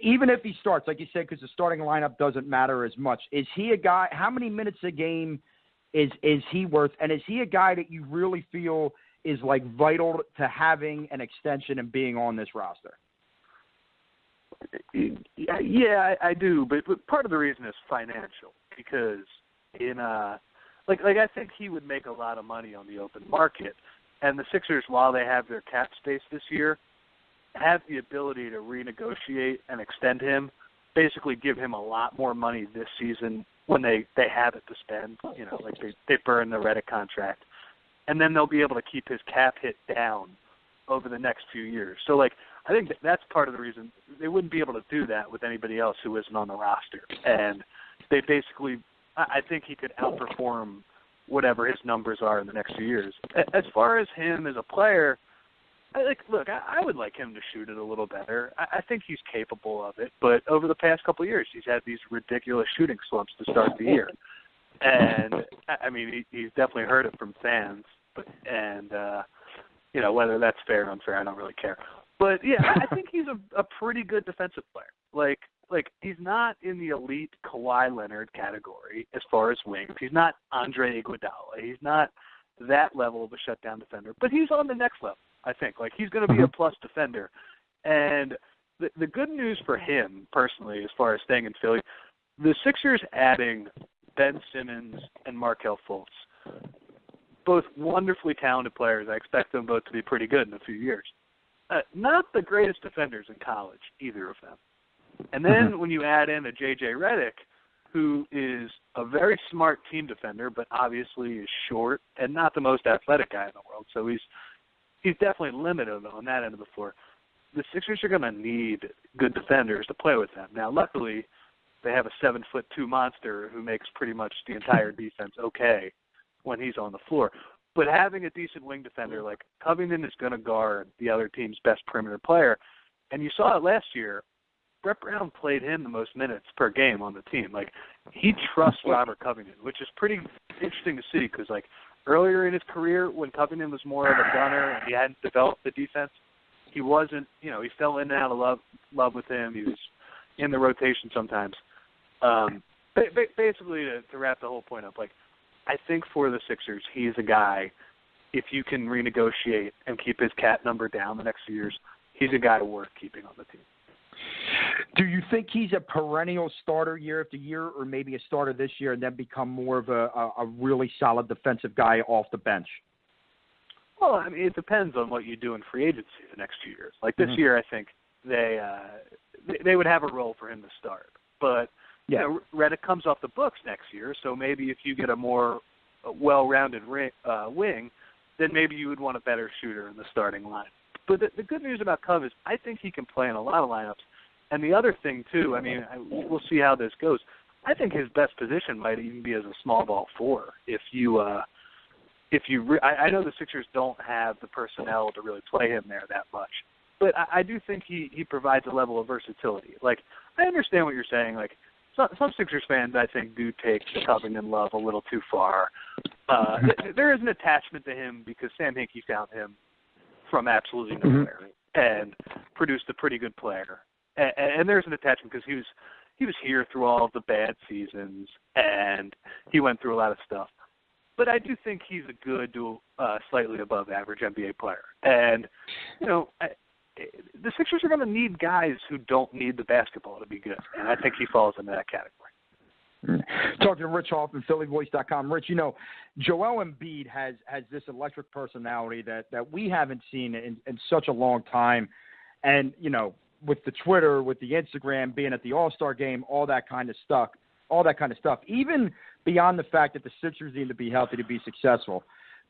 Even if he starts, like you said, because the starting lineup doesn't matter as much, is he a guy, how many minutes a game is he worth, and is he a guy that you really feel is, like, vital to having an extension and being on this roster? Yeah, I do, but part of the reason is financial, because I think he would make a lot of money on the open market, and the Sixers, while they have their cap space this year, have the ability to renegotiate and extend him, basically give him a lot more money this season when they have it to spend, you know, like they burn the Reddick contract, and then they'll be able to keep his cap hit down over the next few years. So, like, I think that's part of the reason they wouldn't be able to do that with anybody else who isn't on the roster. And they basically, I think he could outperform whatever his numbers are in the next few years. As far as him as a player, I would like him to shoot it a little better. I think he's capable of it, but over the past couple of years, he's had these ridiculous shooting slumps to start the year. And, I mean, he's definitely heard it from fans, you know, whether that's fair or unfair, I don't really care. But, yeah, I think he's a pretty good defensive player. Like, he's not in the elite Kawhi Leonard category as far as wings. He's not Andre Iguodala. He's not that level of a shutdown defender. But he's on the next level, I think. Like, he's going to be a plus defender. And the good news for him personally, as far as staying in Philly, the Sixers adding Ben Simmons and Markelle Fultz, both wonderfully talented players. I expect them both to be pretty good in a few years. Not the greatest defenders in college, either of them. And then when you add in a J.J. Reddick, who is a very smart team defender, but obviously is short and not the most athletic guy in the world, so he's definitely limited on that end of the floor. The Sixers are going to need good defenders to play with them. Now, luckily, they have a 7'2" monster who makes pretty much the entire defense okay when he's on the floor. But having a decent wing defender like Covington is going to guard the other team's best perimeter player. And you saw it last year. Brett Brown played him the most minutes per game on the team. Like, he trusts Robert Covington, which is pretty interesting to see because, like, earlier in his career when Covington was more of a gunner and he hadn't developed the defense, he wasn't, he fell in and out of love with him. He was in the rotation sometimes. Basically, to wrap the whole point up, like, I think for the Sixers, he's a guy, if you can renegotiate and keep his cat number down the next few years, he's a guy worth keeping on the team. Do you think he's a perennial starter year after year, or maybe a starter this year and then become more of a really solid defensive guy off the bench? Well, I mean, it depends on what you do in free agency the next few years. Like this year, I think they would have a role for him to start. But Reddick comes off the books next year, so maybe if you get a more well-rounded wing, then maybe you would want a better shooter in the starting line. But the good news about Cov is I think he can play in a lot of lineups. And the other thing, too, I mean, we'll see how this goes. I think his best position might even be as a small ball 4. I know the Sixers don't have the personnel to really play him there that much. But I do think he provides a level of versatility. Like, I understand what you're saying. Like, some Sixers fans, I think, do take the Covington love a little too far. There is an attachment to him because Sam Hinkie found him from absolutely nowhere and produced a pretty good player. And there's an attachment because he was here through all of the bad seasons and he went through a lot of stuff. But I do think he's a good to slightly above average NBA player. And, the Sixers are going to need guys who don't need the basketball to be good. And I think he falls into that category. Talking to Rich Hoffman, PhillyVoice.com. Rich, Joel Embiid has this electric personality that we haven't seen in such a long time. And, with the Twitter, with the Instagram, being at the All-Star game, all that kind of stuff, even beyond the fact that the Sixers need to be healthy to be successful,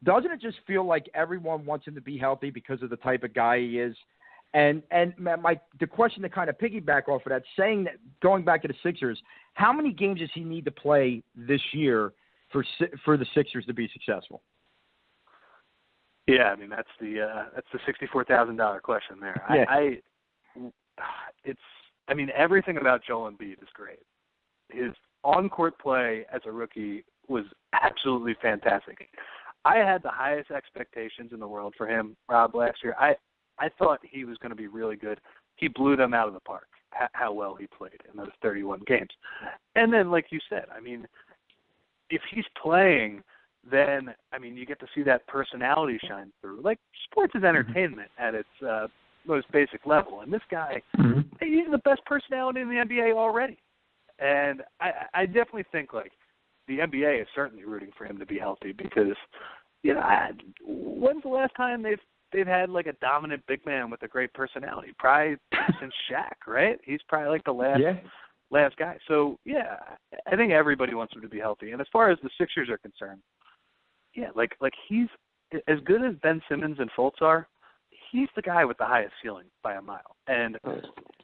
doesn't it just feel like everyone wants him to be healthy because of the type of guy he is? And the question to kind of piggyback off of that, saying that, going back to the Sixers, how many games does he need to play this year for the Sixers to be successful? Yeah, I mean that's the $64,000 question there. Yeah. Everything about Joel Embiid is great. His on-court play as a rookie was absolutely fantastic. I had the highest expectations in the world for him, Rob, last year. I thought he was going to be really good. He blew them out of the park, how well he played in those 31 games. And then, like you said, I mean, if he's playing, then, you get to see that personality shine through. Like, sports is entertainment at its most basic level. And this guy, he's the best personality in the NBA already. And I definitely think, like, the NBA is certainly rooting for him to be healthy because, when's the last time they've had, like, a dominant big man with a great personality? Probably since Shaq, right? He's probably, like, the last guy. So, yeah, I think everybody wants him to be healthy. And as far as the Sixers are concerned, yeah, like he's as good as Ben Simmons and Fultz are, he's the guy with the highest ceiling by a mile. And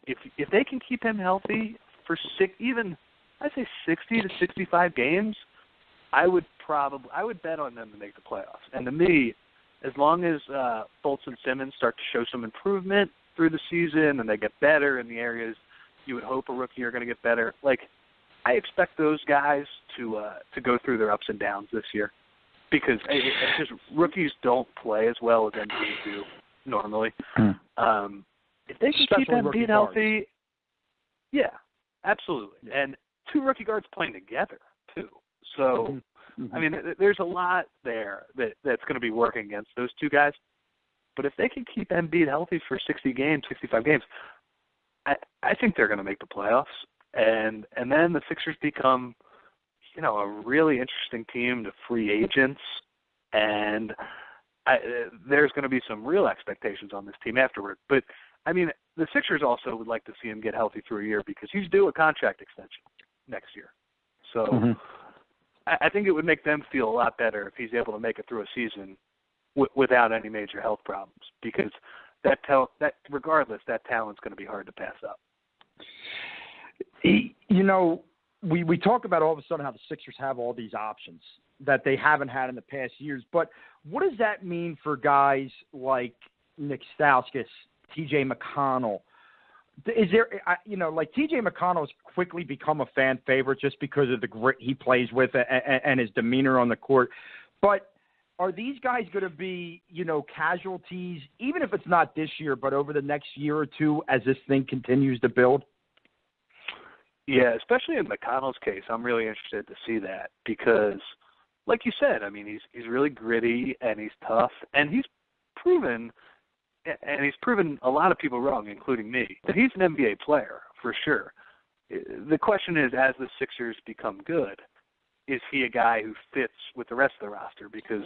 if they can keep him healthy for 60 to 65 games, I would bet on them to make the playoffs. And to me, as long as Fultz and Simmons start to show some improvement through the season and they get better in the areas you would hope a rookie are going to get better, like I expect those guys to go through their ups and downs this year because it's just rookies don't play as well as MVPs do normally. If they can keep Embiid healthy, yeah, absolutely. And 2 rookie guards playing together too. So, there's a lot there that's going to be working against those 2 guys. But if they can keep Embiid healthy for 60 games, 65 games, I think they're going to make the playoffs, and then the Sixers become, a really interesting team to free agents, and there's going to be some real expectations on this team afterward. But, the Sixers also would like to see him get healthy through a year because he's due a contract extension next year. So I think it would make them feel a lot better if he's able to make it through a season without any major health problems, because regardless, that talent's going to be hard to pass up. We talk about all of a sudden how the Sixers have all these options that they haven't had in the past years, but what does that mean for guys like Nick Stauskas, TJ McConnell? Is there, TJ McConnell has quickly become a fan favorite just because of the grit he plays with and his demeanor on the court. But are these guys going to be, casualties, even if it's not this year, but over the next year or two as this thing continues to build? Yeah, especially in McConnell's case, I'm really interested to see that because, like you said, he's really gritty and he's tough, and he's proven a lot of people wrong, including me, that he's an NBA player for sure. The question is, as the Sixers become good, is he a guy who fits with the rest of the roster? Because,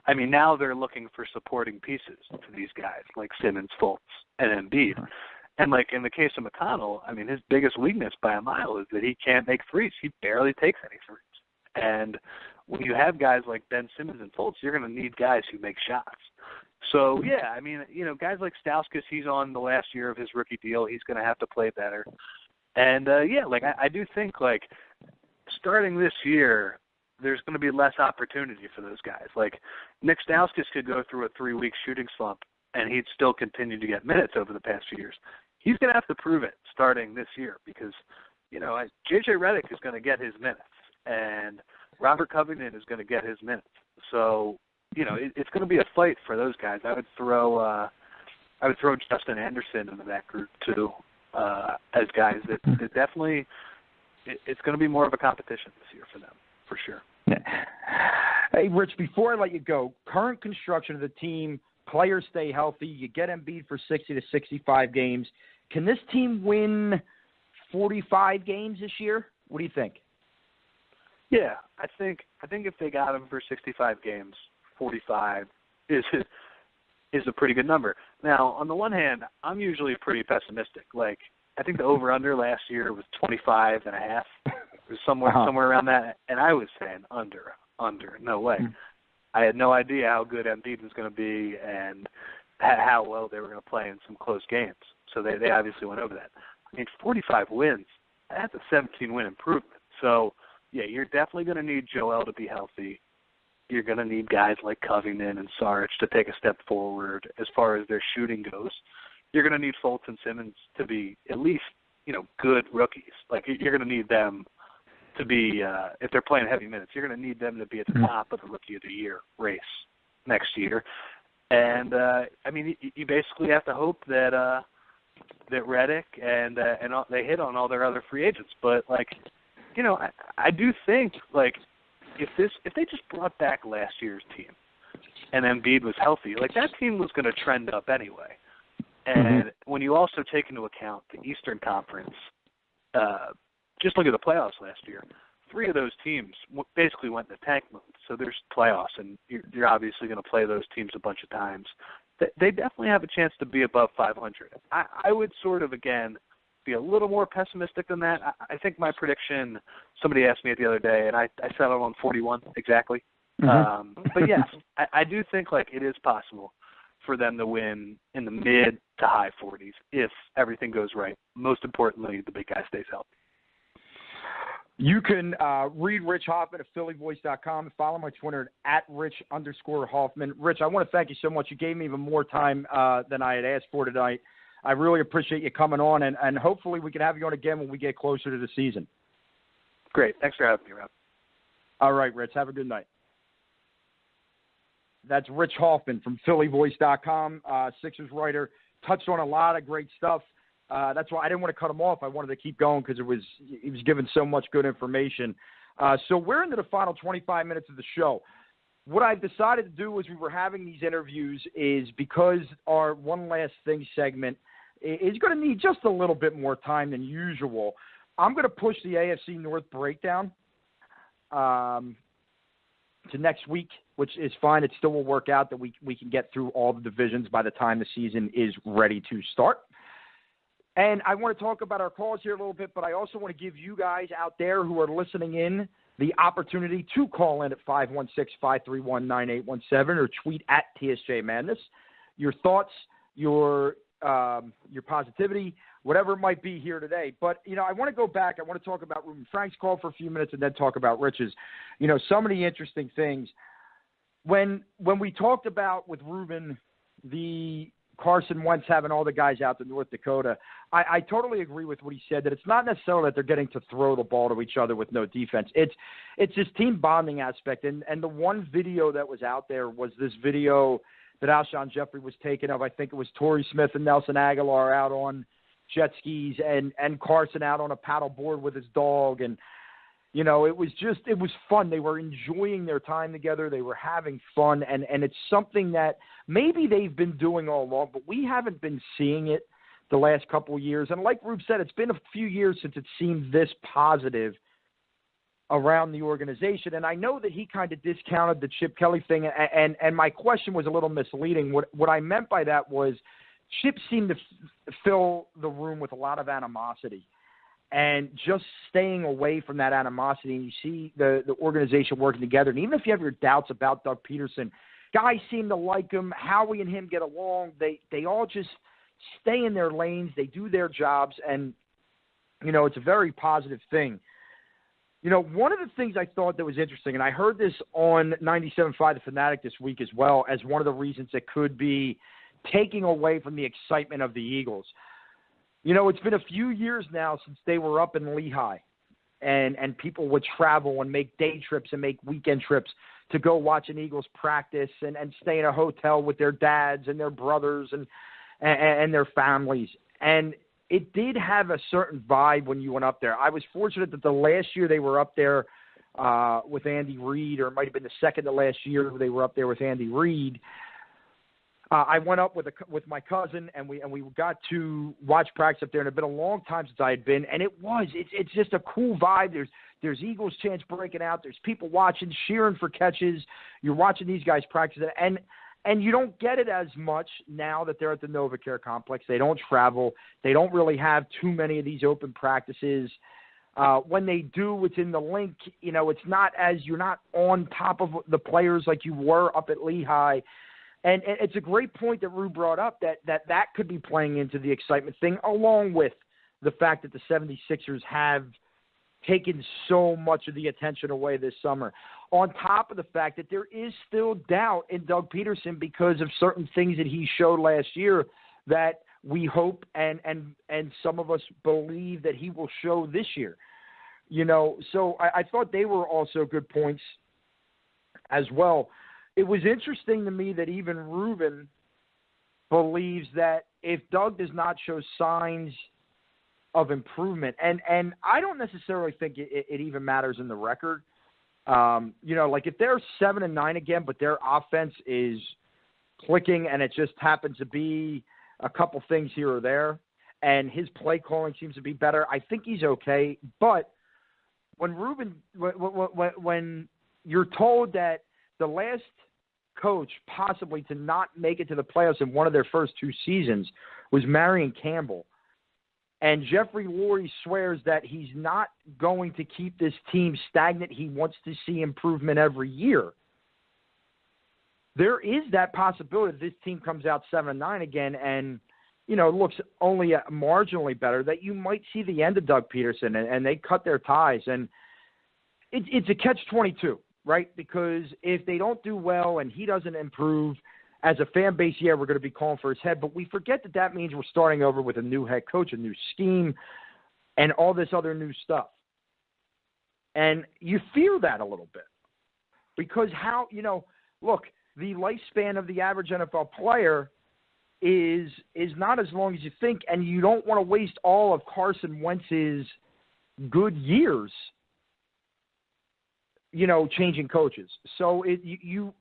now they're looking for supporting pieces to these guys like Simmons, Fultz, and Embiid. And, in the case of McConnell, his biggest weakness by a mile is that he can't make threes. He barely takes any threes. And when you have guys like Ben Simmons and Fultz, you're going to need guys who make shots. So, yeah, guys like Stauskas, he's on the last year of his rookie deal. He's going to have to play better. And, I do think, starting this year, there's going to be less opportunity for those guys. Nick Stauskas could go through a 3-week shooting slump, and he'd still continue to get minutes over the past few years. He's going to have to prove it starting this year because, J.J. Reddick is going to get his minutes, and Robert Covington is going to get his minutes. So, it's going to be a fight for those guys. I would throw Justin Anderson into that group too, as guys that definitely it's going to be more of a competition this year for them, for sure. Hey, Rich, before I let you go, current construction of the team, players stay healthy, you get Embiid for 60 to 65 games. Can this team win 45 games this year? What do you think? Yeah, I think if they got him for 65 games, 45 is a pretty good number. Now, on the one hand, I'm usually pretty pessimistic. I think the over/under last year was 25.5. It was somewhere around that, and I was saying under. No way. I had no idea how good Embiid was going to be and how well they were going to play in some close games. So they obviously went over that. 45 wins, that's a 17-win improvement. So, yeah, you're definitely going to need Joel to be healthy. You're going to need guys like Covington and Saric to take a step forward as far as their shooting goes. You're going to need Fultz and Simmons to be at least, good rookies. You're going to need them to be, if they're playing heavy minutes, you're going to need them to be at the top of the Rookie of the Year race next year. And, you basically have to hope that Reddick and they hit on all their other free agents. But, I do think, if they just brought back last year's team and Embiid was healthy, that team was going to trend up anyway. And when you also take into account the Eastern Conference, just look at the playoffs last year. 3 of those teams basically went in the tank mode. So there's playoffs, and you're obviously going to play those teams a bunch of times. They definitely have a chance to be above 500. I would sort of, again, be a little more pessimistic than that. I think my prediction, somebody asked me it the other day, and I settled on 41 exactly. But yes, I do think it is possible for them to win in the mid to high 40s if everything goes right. Most importantly, the big guy stays healthy. You can read Rich Hoffman at phillyvoice.com and follow my Twitter at Rich_Hoffman. Rich, I want to thank you so much. You gave me even more time than I had asked for tonight. I really appreciate you coming on, and hopefully we can have you on again when we get closer to the season. Great. Thanks for having me, Rob. All right, Rich. Have a good night. That's Rich Hoffman from phillyvoice.com, Sixers writer. Touched on a lot of great stuff. That's why I didn't want to cut him off. I wanted to keep going because he was giving so much good information. So we're into the final 25 minutes of the show. What I've decided to do as we were having these interviews is because our One Last Thing segment is going to need just a little bit more time than usual. I'm going to push the AFC North breakdown to next week, which is fine. It still will work out that we can get through all the divisions by the time the season is ready to start. And I want to talk about our calls here a little bit, but I also want to give you guys out there who are listening in the opportunity to call in at 516-531-9817 or tweet at TSJ Madness. Your thoughts, your positivity, whatever it might be here today. But, I want to go back. I want to talk about Reuben Frank's call for a few minutes and then talk about Rich's. Some of the interesting things. When we talked about with Reuben the Carson Wentz having all the guys out to North Dakota, I totally agree with what he said, that it's not necessarily that they're getting to throw the ball to each other with no defense. It's this team bonding aspect. And the one video that was out there was this video that Alshon Jeffrey was taken of. I think it was Torrey Smith and Nelson Aguilar out on jet skis and Carson out on a paddle board with his dog. And, it was fun. They were enjoying their time together. They were having fun. And it's something that maybe they've been doing all along, but we haven't been seeing it the last couple of years. And like Rube said, it's been a few years since it seemed this positive around the organization. And I know that he kind of discounted the Chip Kelly thing. And my question was a little misleading. What I meant by that was Chip seemed to fill the room with a lot of animosity. And just staying away from that animosity, and you see the organization working together. And even if you have your doubts about Doug Peterson, guys seem to like him. Howie and him get along. They all just stay in their lanes. They do their jobs. And, it's a very positive thing. One of the things I thought that was interesting, and I heard this on 97.5 The Fanatic this week as well, as one of the reasons that could be taking away from the excitement of the Eagles. It's been a few years now since they were up in Lehigh, and people would travel and make day trips and make weekend trips to go watch an Eagles practice and stay in a hotel with their dads and their brothers and their families. And it did have a certain vibe when you went up there. I was fortunate that the last year they were up there with Andy Reid, or it might have been the second to last year they were up there with Andy Reid. I went up with my cousin, and we got to watch practice up there. And it had been a long time since I had been, and it's just a cool vibe. There's Eagles chants breaking out. There's people watching, cheering for catches. You're watching these guys practice, and you don't get it as much now that they're at the NovaCare complex. They don't travel. They don't really have too many of these open practices. When they do, it's in the link. It's not you're not on top of the players like you were up at Lehigh. And it's a great point that Rue brought up that could be playing into the excitement thing, along with the fact that the 76ers have taken so much of the attention away this summer. On top of the fact that there is still doubt in Doug Peterson because of certain things that he showed last year that we hope and some of us believe that he will show this year. So I thought they were also good points as well. It was interesting to me that even Reuben believes that if Doug does not show signs of improvement, and I don't necessarily think it even matters in the record. Like if they're 7-9 again, but their offense is clicking and it just happens to be a couple things here or there, and his play calling seems to be better, I think he's okay. But when when you're told that the last coach possibly to not make it to the playoffs in one of their first two seasons was Marion Campbell, and Jeffrey Lurie swears that he's not going to keep this team stagnant. He wants to see improvement every year. There is that possibility that this team comes out 7-9 again and, looks only marginally better, that you might see the end of Doug Peterson and they cut their ties. And it's a catch-22. Right? Because if they don't do well and he doesn't improve, as a fan base, we're going to be calling for his head. But we forget that means we're starting over with a new head coach, a new scheme, and all this other new stuff. And you feel that a little bit. Because look, the lifespan of the average NFL player is not as long as you think, and you don't want to waste all of Carson Wentz's good years changing coaches. So you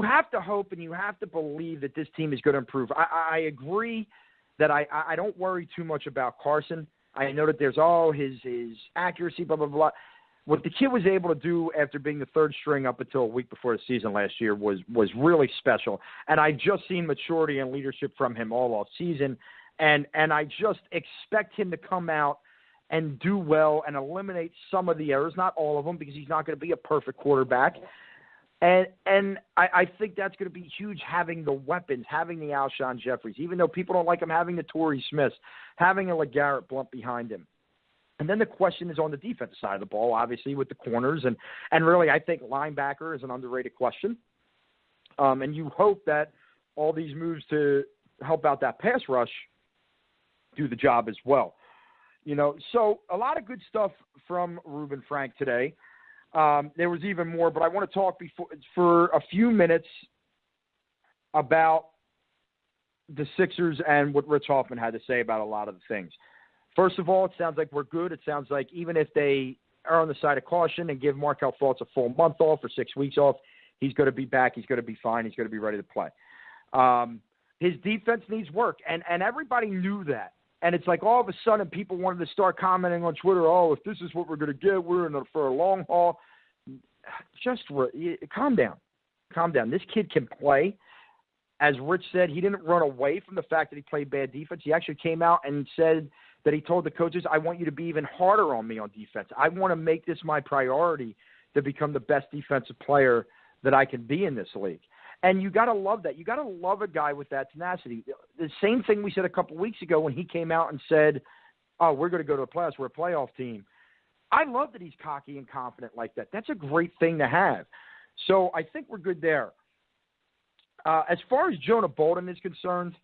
have to hope and you have to believe that this team is going to improve. I agree that I don't worry too much about Carson. I know that there's his accuracy, blah, blah, blah. What the kid was able to do after being the third string up until a week before the season last year was really special. And I've just seen maturity and leadership from him all off season. And I just expect him to come out and do well and eliminate some of the errors, not all of them, because he's not going to be a perfect quarterback. And I think that's going to be huge, having the weapons, having the Alshon Jeffries, even though people don't like him, having the Torrey Smiths, having a LeGarrette Blount behind him. And then the question is on the defensive side of the ball, obviously, with the corners. And really, I think linebacker is an underrated question. And you hope that all these moves to help out that pass rush do the job as well. So a lot of good stuff from Reuben Frank today. There was even more, but I want to talk for a few minutes about the Sixers and what Rich Hoffman had to say about a lot of the things. First of all, it sounds like we're good. It sounds like even if they are on the side of caution and give Markelle Fultz a full month off or 6 weeks off, he's going to be back. He's going to be fine. He's going to be ready to play. His defense needs work, and everybody knew that. And it's like all of a sudden people wanted to start commenting on Twitter, oh, if this is what we're going to get, we're in for a long haul. Just calm down. Calm down. This kid can play. As Rich said, he didn't run away from the fact that he played bad defense. He actually came out and said that he told the coaches, I want you to be even harder on me on defense. I want to make this my priority to become the best defensive player that I can be in this league. And you got to love that. You got to love a guy with that tenacity. The same thing we said a couple weeks ago when he came out and said, oh, we're going to go to the playoffs. We're a playoff team. I love that he's cocky and confident like that. That's a great thing to have. So I think we're good there. As far as Jonah Bolden is concerned,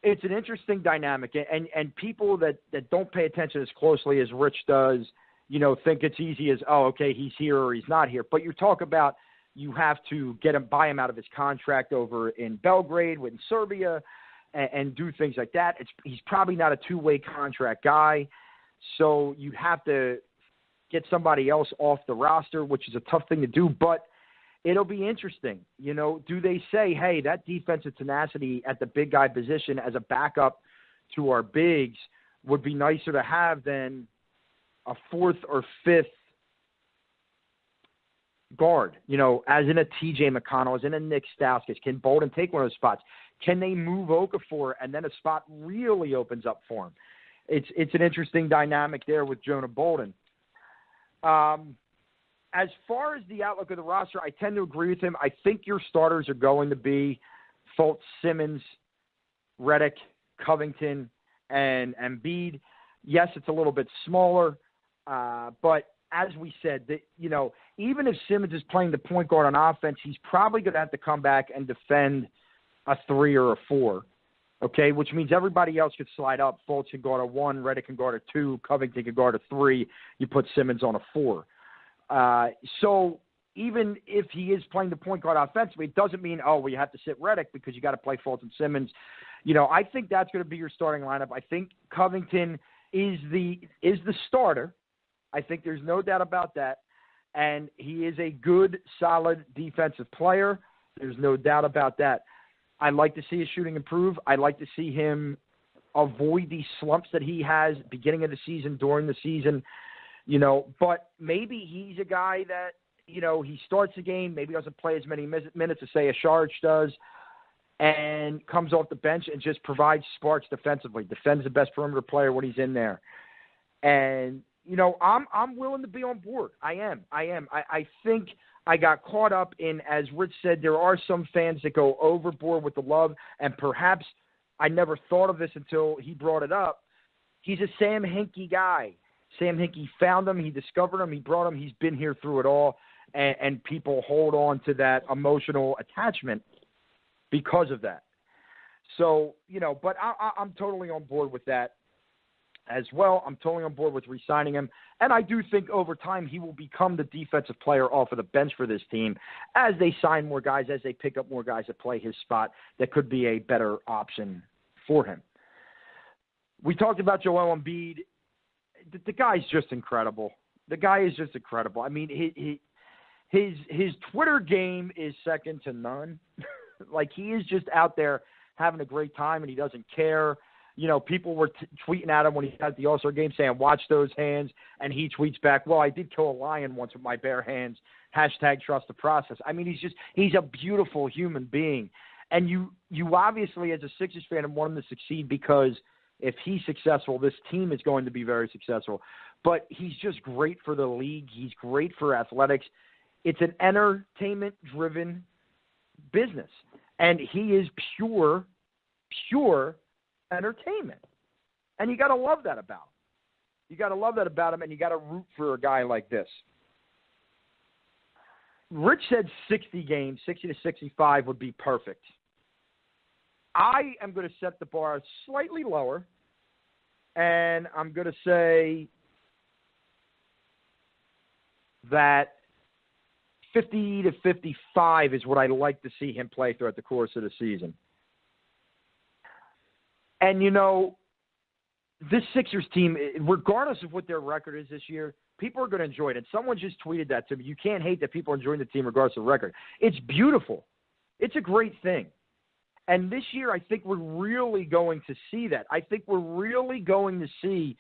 it's an interesting dynamic. And people that don't pay attention as closely as Rich does, think it's easy as, oh, okay, he's here or he's not here. But you talk about you have to buy him out of his contract over in Belgrade with Serbia and do things like that. He's probably not a two-way contract guy. So you have to get somebody else off the roster, which is a tough thing to do, but it'll be interesting. Do they say, hey, that defensive tenacity at the big guy position as a backup to our bigs would be nicer to have than a fourth or fifth guard, as in a TJ McConnell, as in a Nick Stauskas? Can Bolden take one of those spots? Can they move Okafor and then a spot really opens up for him? It's an interesting dynamic there with Jonah Bolden. As far as the outlook of the roster, I tend to agree with him. I think your starters are going to be Fultz, Simmons, Reddick, Covington, and Embiid. Yes, it's a little bit smaller, but as we said, even if Simmons is playing the point guard on offense, he's probably going to have to come back and defend a 3 or a 4, okay, which means everybody else could slide up. Fultz can guard a 1, Reddick can guard a 2, Covington can guard a 3. You put Simmons on a 4. So even if he is playing the point guard offensively, it doesn't mean, we have to sit Reddick because you got to play Fultz and Simmons. I think that's going to be your starting lineup. I think Covington is the starter. I think there's no doubt about that. And he is a good, solid defensive player. There's no doubt about that. I'd like to see his shooting improve. I'd like to see him avoid these slumps that he has beginning of the season, during the season, but maybe he's a guy that, he starts the game, maybe doesn't play as many minutes as, say, a Saric does, and comes off the bench and just provides sparks defensively, defends the best perimeter player when he's in there. And, I'm willing to be on board. I am. I think I got caught up in, as Rich said, there are some fans that go overboard with the love, and perhaps I never thought of this until he brought it up. He's a Sam Hinkie guy. Sam Hinkie found him. He discovered him. He brought him. He's been here through it all, and people hold on to that emotional attachment because of that. So, but I'm totally on board with that as well. I'm totally on board with re-signing him. And I do think over time he will become the defensive player off of the bench for this team as they sign more guys, as they pick up more guys that play his spot that could be a better option for him. We talked about Joel Embiid. The guy's just incredible. I mean, his Twitter game is second to none. Like, he is just out there having a great time and he doesn't care. You know, people were tweeting at him when he had the All-Star game saying, watch those hands. And he tweets back, well, I did kill a lion once with my bare hands. # trust the process. I mean, he's a beautiful human being. And you obviously, as a Sixers fan, want him to succeed because if he's successful, this team is going to be very successful. But he's just great for the league. He's great for athletics. It's an entertainment-driven business. And he is pure entertainment. And you got to love that about him. You got to love that about him, and you got to root for a guy like this. Rich said 60 games, 60 to 65 would be perfect. I am going to set the bar slightly lower, and I'm going to say that 50 to 55 is what I like to see him play throughout the course of the season. And, you know, this Sixers team, regardless of what their record is this year, people are going to enjoy it. And someone just tweeted that to me. You can't hate that people are enjoying the team regardless of record. It's beautiful. It's a great thing. And this year, I think we're really going to see that. I think we're really going to see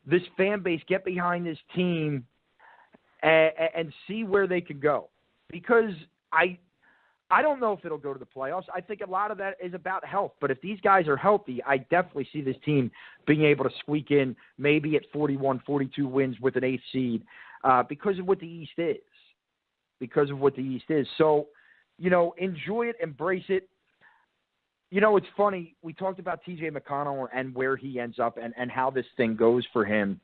this fan base get behind this team and see where they can go. Because I don't know if it'll go to the playoffs. I think a lot of that is about health. But if these guys are healthy, I definitely see this team being able to squeak in maybe at 41, 42 wins with an 8th seed because of what the East is. Because of what the East is. So, you know, enjoy it, embrace it. You know, it's funny. We talked about TJ McConnell and where he ends up and how this thing goes for him.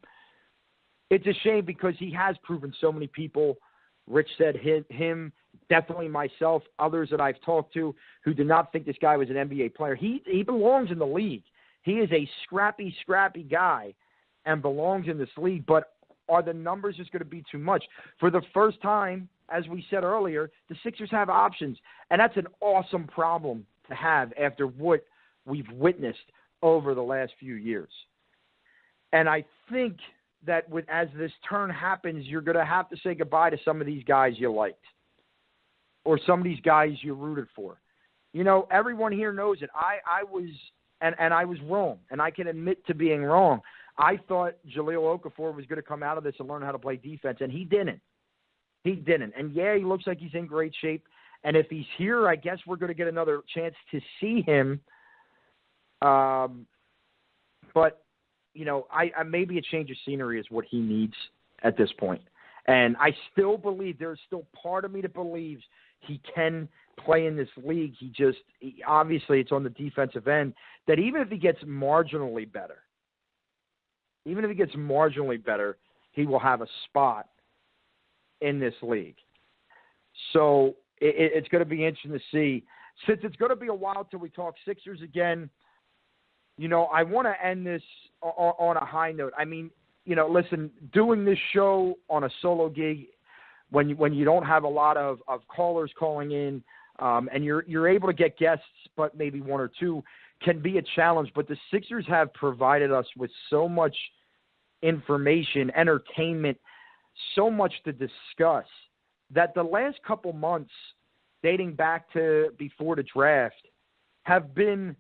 It's a shame because he has proven so many people. Rich said him, definitely myself, others that I've talked to who did not think this guy was an NBA player. He belongs in the league. He is a scrappy guy and belongs in this league. But are the numbers just going to be too much? For the first time, as we said earlier, the Sixers have options. And that's an awesome problem to have after what we've witnessed over the last few years. And I think that as this turn happens, you're going to have to say goodbye to some of these guys you liked or some of these guys you rooted for. You know, everyone here knows it. I was wrong, and I can admit to being wrong. I thought Jahlil Okafor was going to come out of this and learn how to play defense, and he didn't. He didn't. And, yeah, he looks like he's in great shape. And if he's here, I guess we're going to get another chance to see him. But, you know, I maybe a change of scenery is what he needs at this point. And I still believe there's still part of me that believes he can play in this league. Obviously it's on the defensive end, that even if he gets marginally better, he will have a spot in this league. So it's going to be interesting to see. Since it's going to be a while till we talk Sixers again, you know, I want to end this on a high note. I mean, you know, listen, doing this show on a solo gig when you don't have a lot of callers calling in and you're able to get guests, but maybe one or two, can be a challenge. But the Sixers have provided us with so much information, entertainment, so much to discuss that the last couple months, dating back to before the draft, have been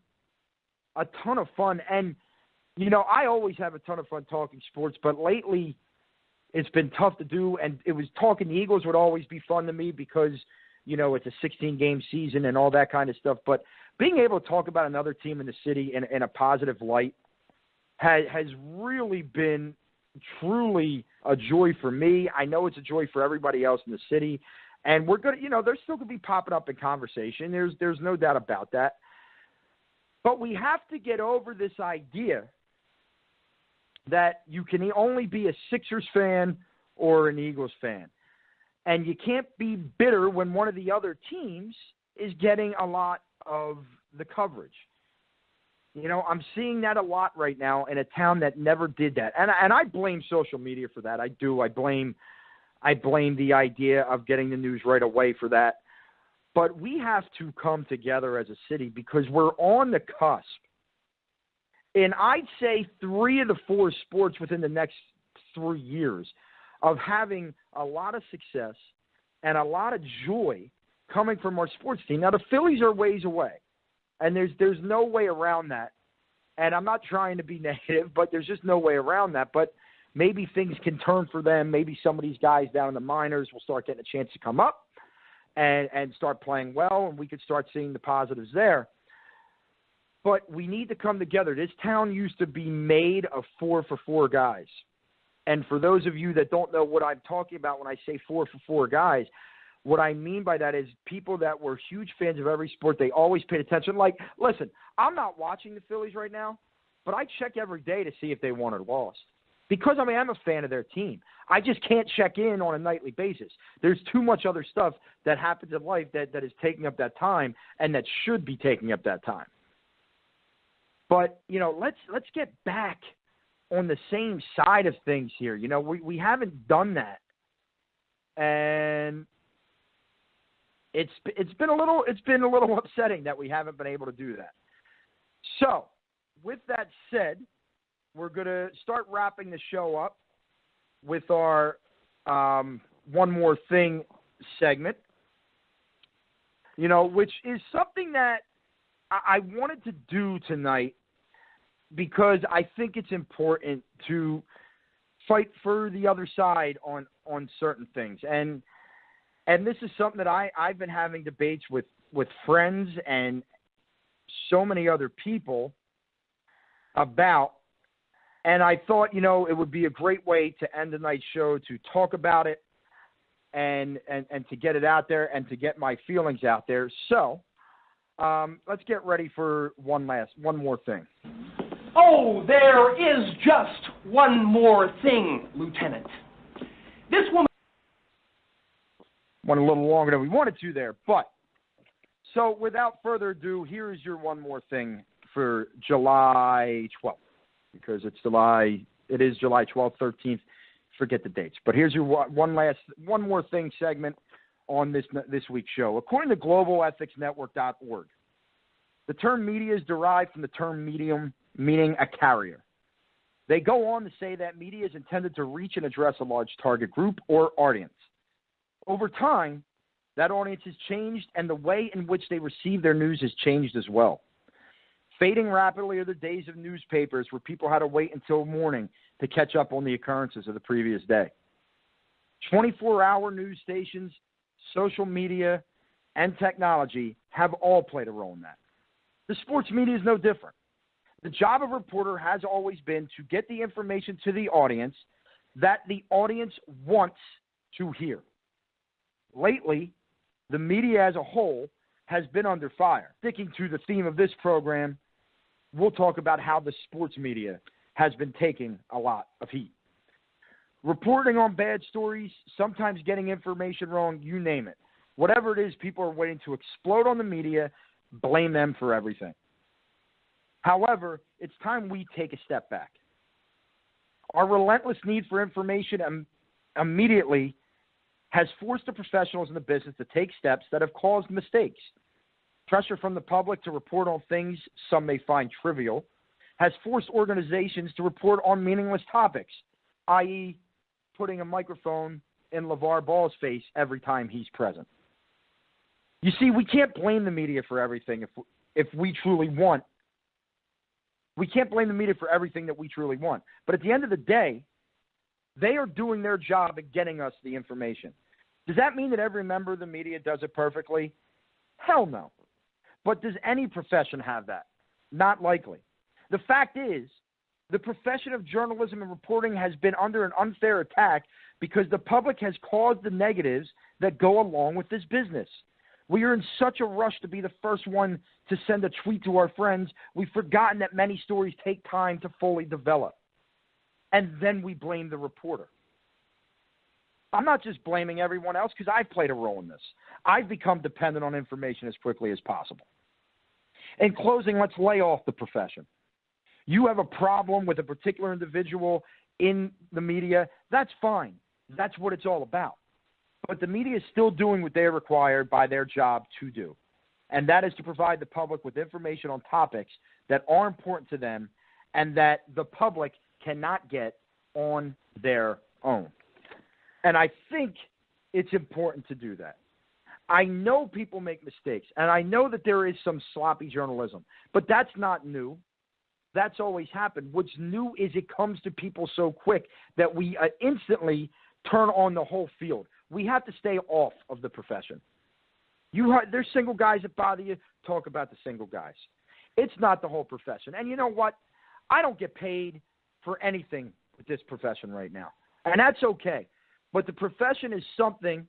a ton of fun. And, you know, I always have a ton of fun talking sports, but lately it's been tough to do. And it was talking the Eagles would always be fun to me because, you know, it's a 16-game season and all that kind of stuff. But being able to talk about another team in the city in a positive light has really been truly a joy for me. I know it's a joy for everybody else in the city. And we're going to, you know, they're still going to be popping up in conversation. There's no doubt about that. But we have to get over this idea that you can only be a Sixers fan or an Eagles fan. And you can't be bitter when one of the other teams is getting a lot of the coverage. You know, I'm seeing that a lot right now in a town that never did that. And I blame social media for that. I do. I blame the idea of getting the news right away for that. But we have to come together as a city because we're on the cusp. And I'd say 3 of the 4 sports within the next 3 years of having a lot of success and a lot of joy coming from our sports team. Now, the Phillies are ways away. And there's no way around that. And I'm not trying to be negative, but there's just no way around that. But maybe things can turn for them. Maybe some of these guys down in the minors will start getting a chance to come up and start playing well, and we could start seeing the positives there. But we need to come together. This town used to be made of 4-for-4 guys. And for those of you that don't know what I'm talking about when I say 4-for-4 guys, what I mean by that is people that were huge fans of every sport. They always paid attention. Like, listen, I'm not watching the Phillies right now, but I check every day to see if they won or lost. Because, I mean, I'm a fan of their team. I just can't check in on a nightly basis. There's too much other stuff that happens in life that is taking up that time and that should be taking up that time. But, you know, let's get back on the same side of things here. You know, we haven't done that. And it's been a little upsetting that we haven't been able to do that. So, with that said, we're going to start wrapping the show up with our One More Thing segment, you know, which is something that I wanted to do tonight because I think it's important to fight for the other side on certain things. And this is something that I've been having debates with friends and so many other people about. And I thought, you know, it would be a great way to end the night's show to talk about it and to get it out there and to get my feelings out there. So let's get ready for one more thing. Oh, there is just one more thing, Lieutenant. This woman went a little longer than we wanted to there, but so without further ado, here is your one more thing for July 12th, because it is July 12th, 13th. Forget the dates, but here's your one more thing segment on this week's show. According to globalethicsnetwork.org, the term media is derived from the term medium, meaning a carrier. They go on to say that media is intended to reach and address a large target group or audience. Over time, that audience has changed, and the way in which they receive their news has changed as well. Fading rapidly are the days of newspapers where people had to wait until morning to catch up on the occurrences of the previous day. 24-hour news stations, social media, and technology have all played a role in that. The sports media is no different. The job of a reporter has always been to get the information to the audience that the audience wants to hear. Lately, the media as a whole has been under fire. Sticking to the theme of this program, we'll talk about how the sports media has been taking a lot of heat. Reporting on bad stories, sometimes getting information wrong, you name it. Whatever it is, people are waiting to explode on the media, blame them for everything. However, it's time we take a step back. Our relentless need for information immediately has forced the professionals in the business to take steps that have caused mistakes. Pressure from the public to report on things some may find trivial has forced organizations to report on meaningless topics, i.e., putting a microphone in LeVar Ball's face every time he's present. You see, we can't blame the media for everything if we truly want. We can't blame the media for everything that we truly want. But at the end of the day, they are doing their job at getting us the information. Does that mean that every member of the media does it perfectly? Hell no. But does any profession have that? Not likely. The fact is, the profession of journalism and reporting has been under an unfair attack because the public has caused the negatives that go along with this business. We are in such a rush to be the first one to send a tweet to our friends, we've forgotten that many stories take time to fully develop. And then we blame the reporter. I'm not just blaming everyone else because I've played a role in this. I've become dependent on information as quickly as possible. In closing, let's lay off the profession. You have a problem with a particular individual in the media, that's fine. That's what it's all about. But the media is still doing what they're required by their job to do, and that is to provide the public with information on topics that are important to them and that the public cannot get on their own. And I think it's important to do that. I know people make mistakes, and I know that there is some sloppy journalism, but that's not new. That's always happened. What's new is it comes to people so quick that we instantly turn on the whole field. We have to stay off of the profession. There's single guys that bother you, talk about the single guys. It's not the whole profession. And you know what? I don't get paid for anything with this profession right now, and that's okay. But the profession is something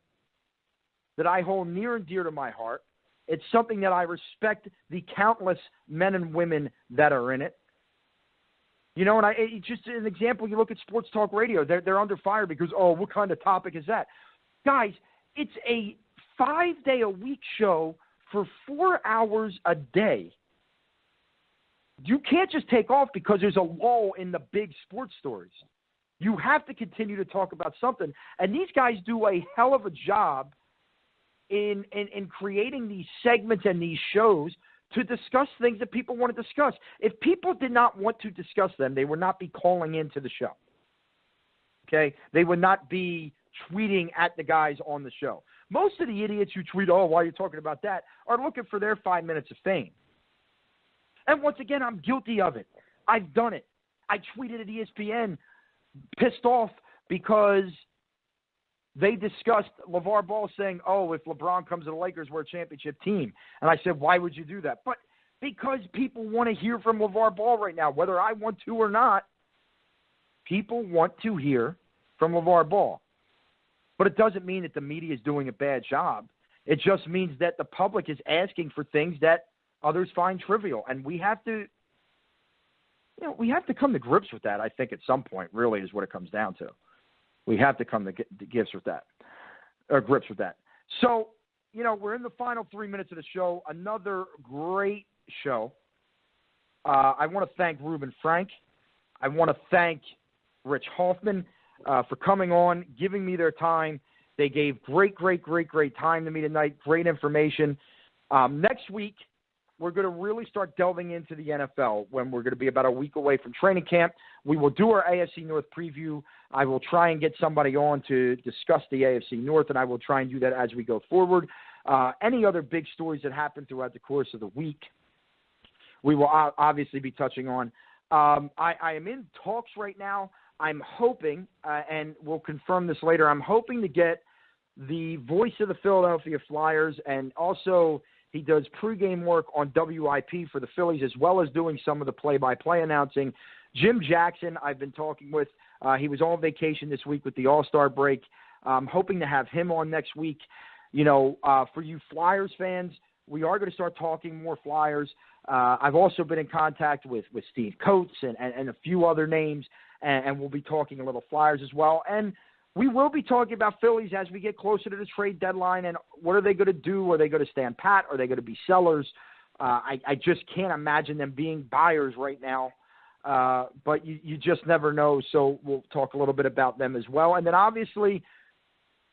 that I hold near and dear to my heart. It's something that I respect the countless men and women that are in it. You know, and it's just an example, you look at Sports Talk Radio, they're under fire because, what kind of topic is that? Guys, it's a 5-day-a-week show for 4 hours a day. You can't just take off because there's a lull in the big sports stories. You have to continue to talk about something. And these guys do a hell of a job in creating these segments and these shows to discuss things that people want to discuss. If people did not want to discuss them, they would not be calling into the show. Okay? They would not be tweeting at the guys on the show. Most of the idiots who tweet, why are you talking about that, are looking for their 5 minutes of fame. And once again, I'm guilty of it. I've done it. I tweeted at ESPN pissed off because they discussed LeVar Ball saying, if LeBron comes to the Lakers, we're a championship team. And I said, why would you do that? But because people want to hear from LeVar Ball right now, whether I want to or not, people want to hear from LeVar Ball. But it doesn't mean that the media is doing a bad job. It just means that the public is asking for things that others find trivial. And we have to, come to grips with that, I think, at some point, really, is what it comes down to. We have to come to grips with that. So, we're in the final 3 minutes of the show. Another great show. I want to thank Reuben Frank. I want to thank Rich Hoffman for coming on, giving me their time. They gave great time to me tonight, great information. Next week, we're going to really start delving into the NFL when we're going to be about a week away from training camp. We will do our AFC North preview. I will try and get somebody on to discuss the AFC North, and I will try and do that as we go forward. Any other big stories that happen throughout the course of the week, we will obviously be touching on. I am in talks right now. I'm hoping, and we'll confirm this later, I'm hoping to get the voice of the Philadelphia Flyers, and also he does pregame work on WIP for the Phillies, as well as doing some of the play-by-play announcing. Jim Jackson, I've been talking with. He was on vacation this week with the All-Star break. I'm hoping to have him on next week. For you Flyers fans, we are going to start talking more Flyers. I've also been in contact with Steve Coates and a few other names, and we'll be talking a little Flyers as well. And we will be talking about Phillies as we get closer to the trade deadline and what are they going to do? Are they going to stand pat? Are they going to be sellers? I just can't imagine them being buyers right now. But you just never know, so we'll talk a little bit about them as well. And then obviously,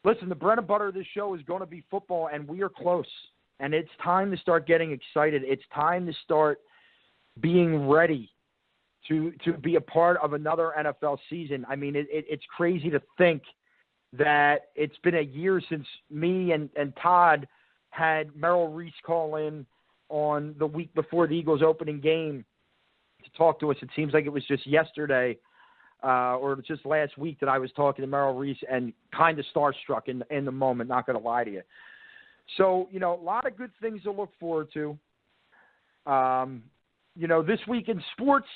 listen, the bread and butter of this show is going to be football, and we are close. And it's time to start getting excited. It's time to start being ready to be a part of another NFL season. I mean, it's crazy to think that it's been a year since me and Todd had Merrill Reese call in on the week before the Eagles opening game to talk to us. It seems like it was just yesterday or just last week that I was talking to Merrill Reese and kind of starstruck in the moment, not going to lie to you. So, a lot of good things to look forward to. This week in sports,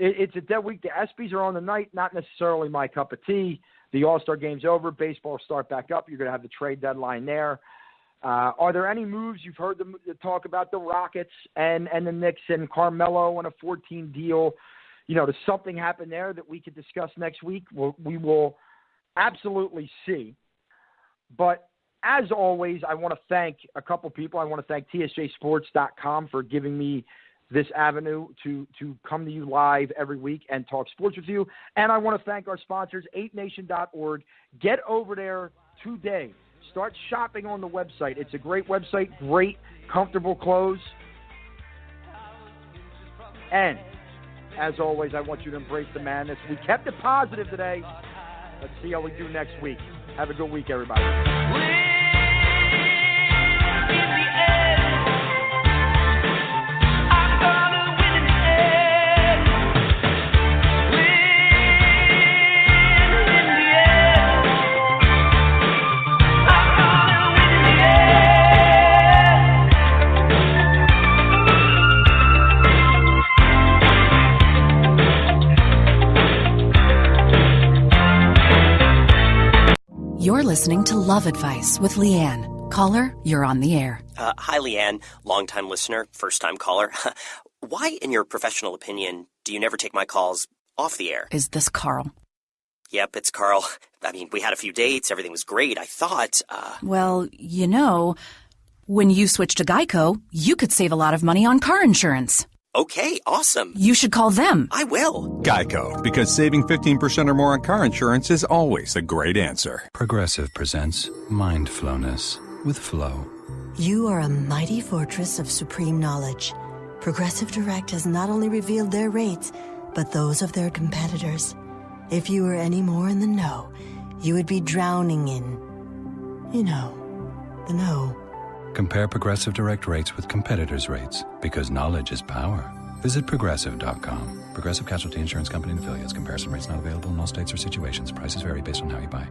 it's a dead week. The ESPYs are on the night, not necessarily my cup of tea. The All-Star game's over. Baseball will start back up. You're going to have the trade deadline there. Are there any moves? You've heard them talk about the Rockets and the Knicks and Carmelo on a 14 deal. Does something happen there that we could discuss next week? We will absolutely see. But as always, I want to thank a couple people. I want to thank TSJSports.com for giving me this avenue to come to you live every week and talk sports with you. And I want to thank our sponsors, 8nation.org. Get over there today. Start shopping on the website. It's a great website, great, comfortable clothes. And as always, I want you to embrace the madness. We kept it positive today. Let's see how we do next week. Have a good week, everybody. You're listening to Love Advice with Leanne. Caller, you're on the air. Hi, Leanne. Long-time listener, first-time caller. Why, in your professional opinion, do you never take my calls off the air? Is this Carl? Yep, it's Carl. I mean, we had a few dates. Everything was great. I thought, Well, you know, when you switch to Geico, you could save a lot of money on car insurance. Okay, awesome. You should call them. I will. Geico, because saving 15% or more on car insurance is always a great answer. Progressive presents Mindfulness with Flow. You are a mighty fortress of supreme knowledge. Progressive Direct has not only revealed their rates, but those of their competitors. If you were any more in the know, you would be drowning in, the know. Compare Progressive Direct rates with competitors' rates, because knowledge is power. Visit Progressive.com. Progressive Casualty Insurance Company and Affiliates. Comparison rates not available in all states or situations. Prices vary based on how you buy.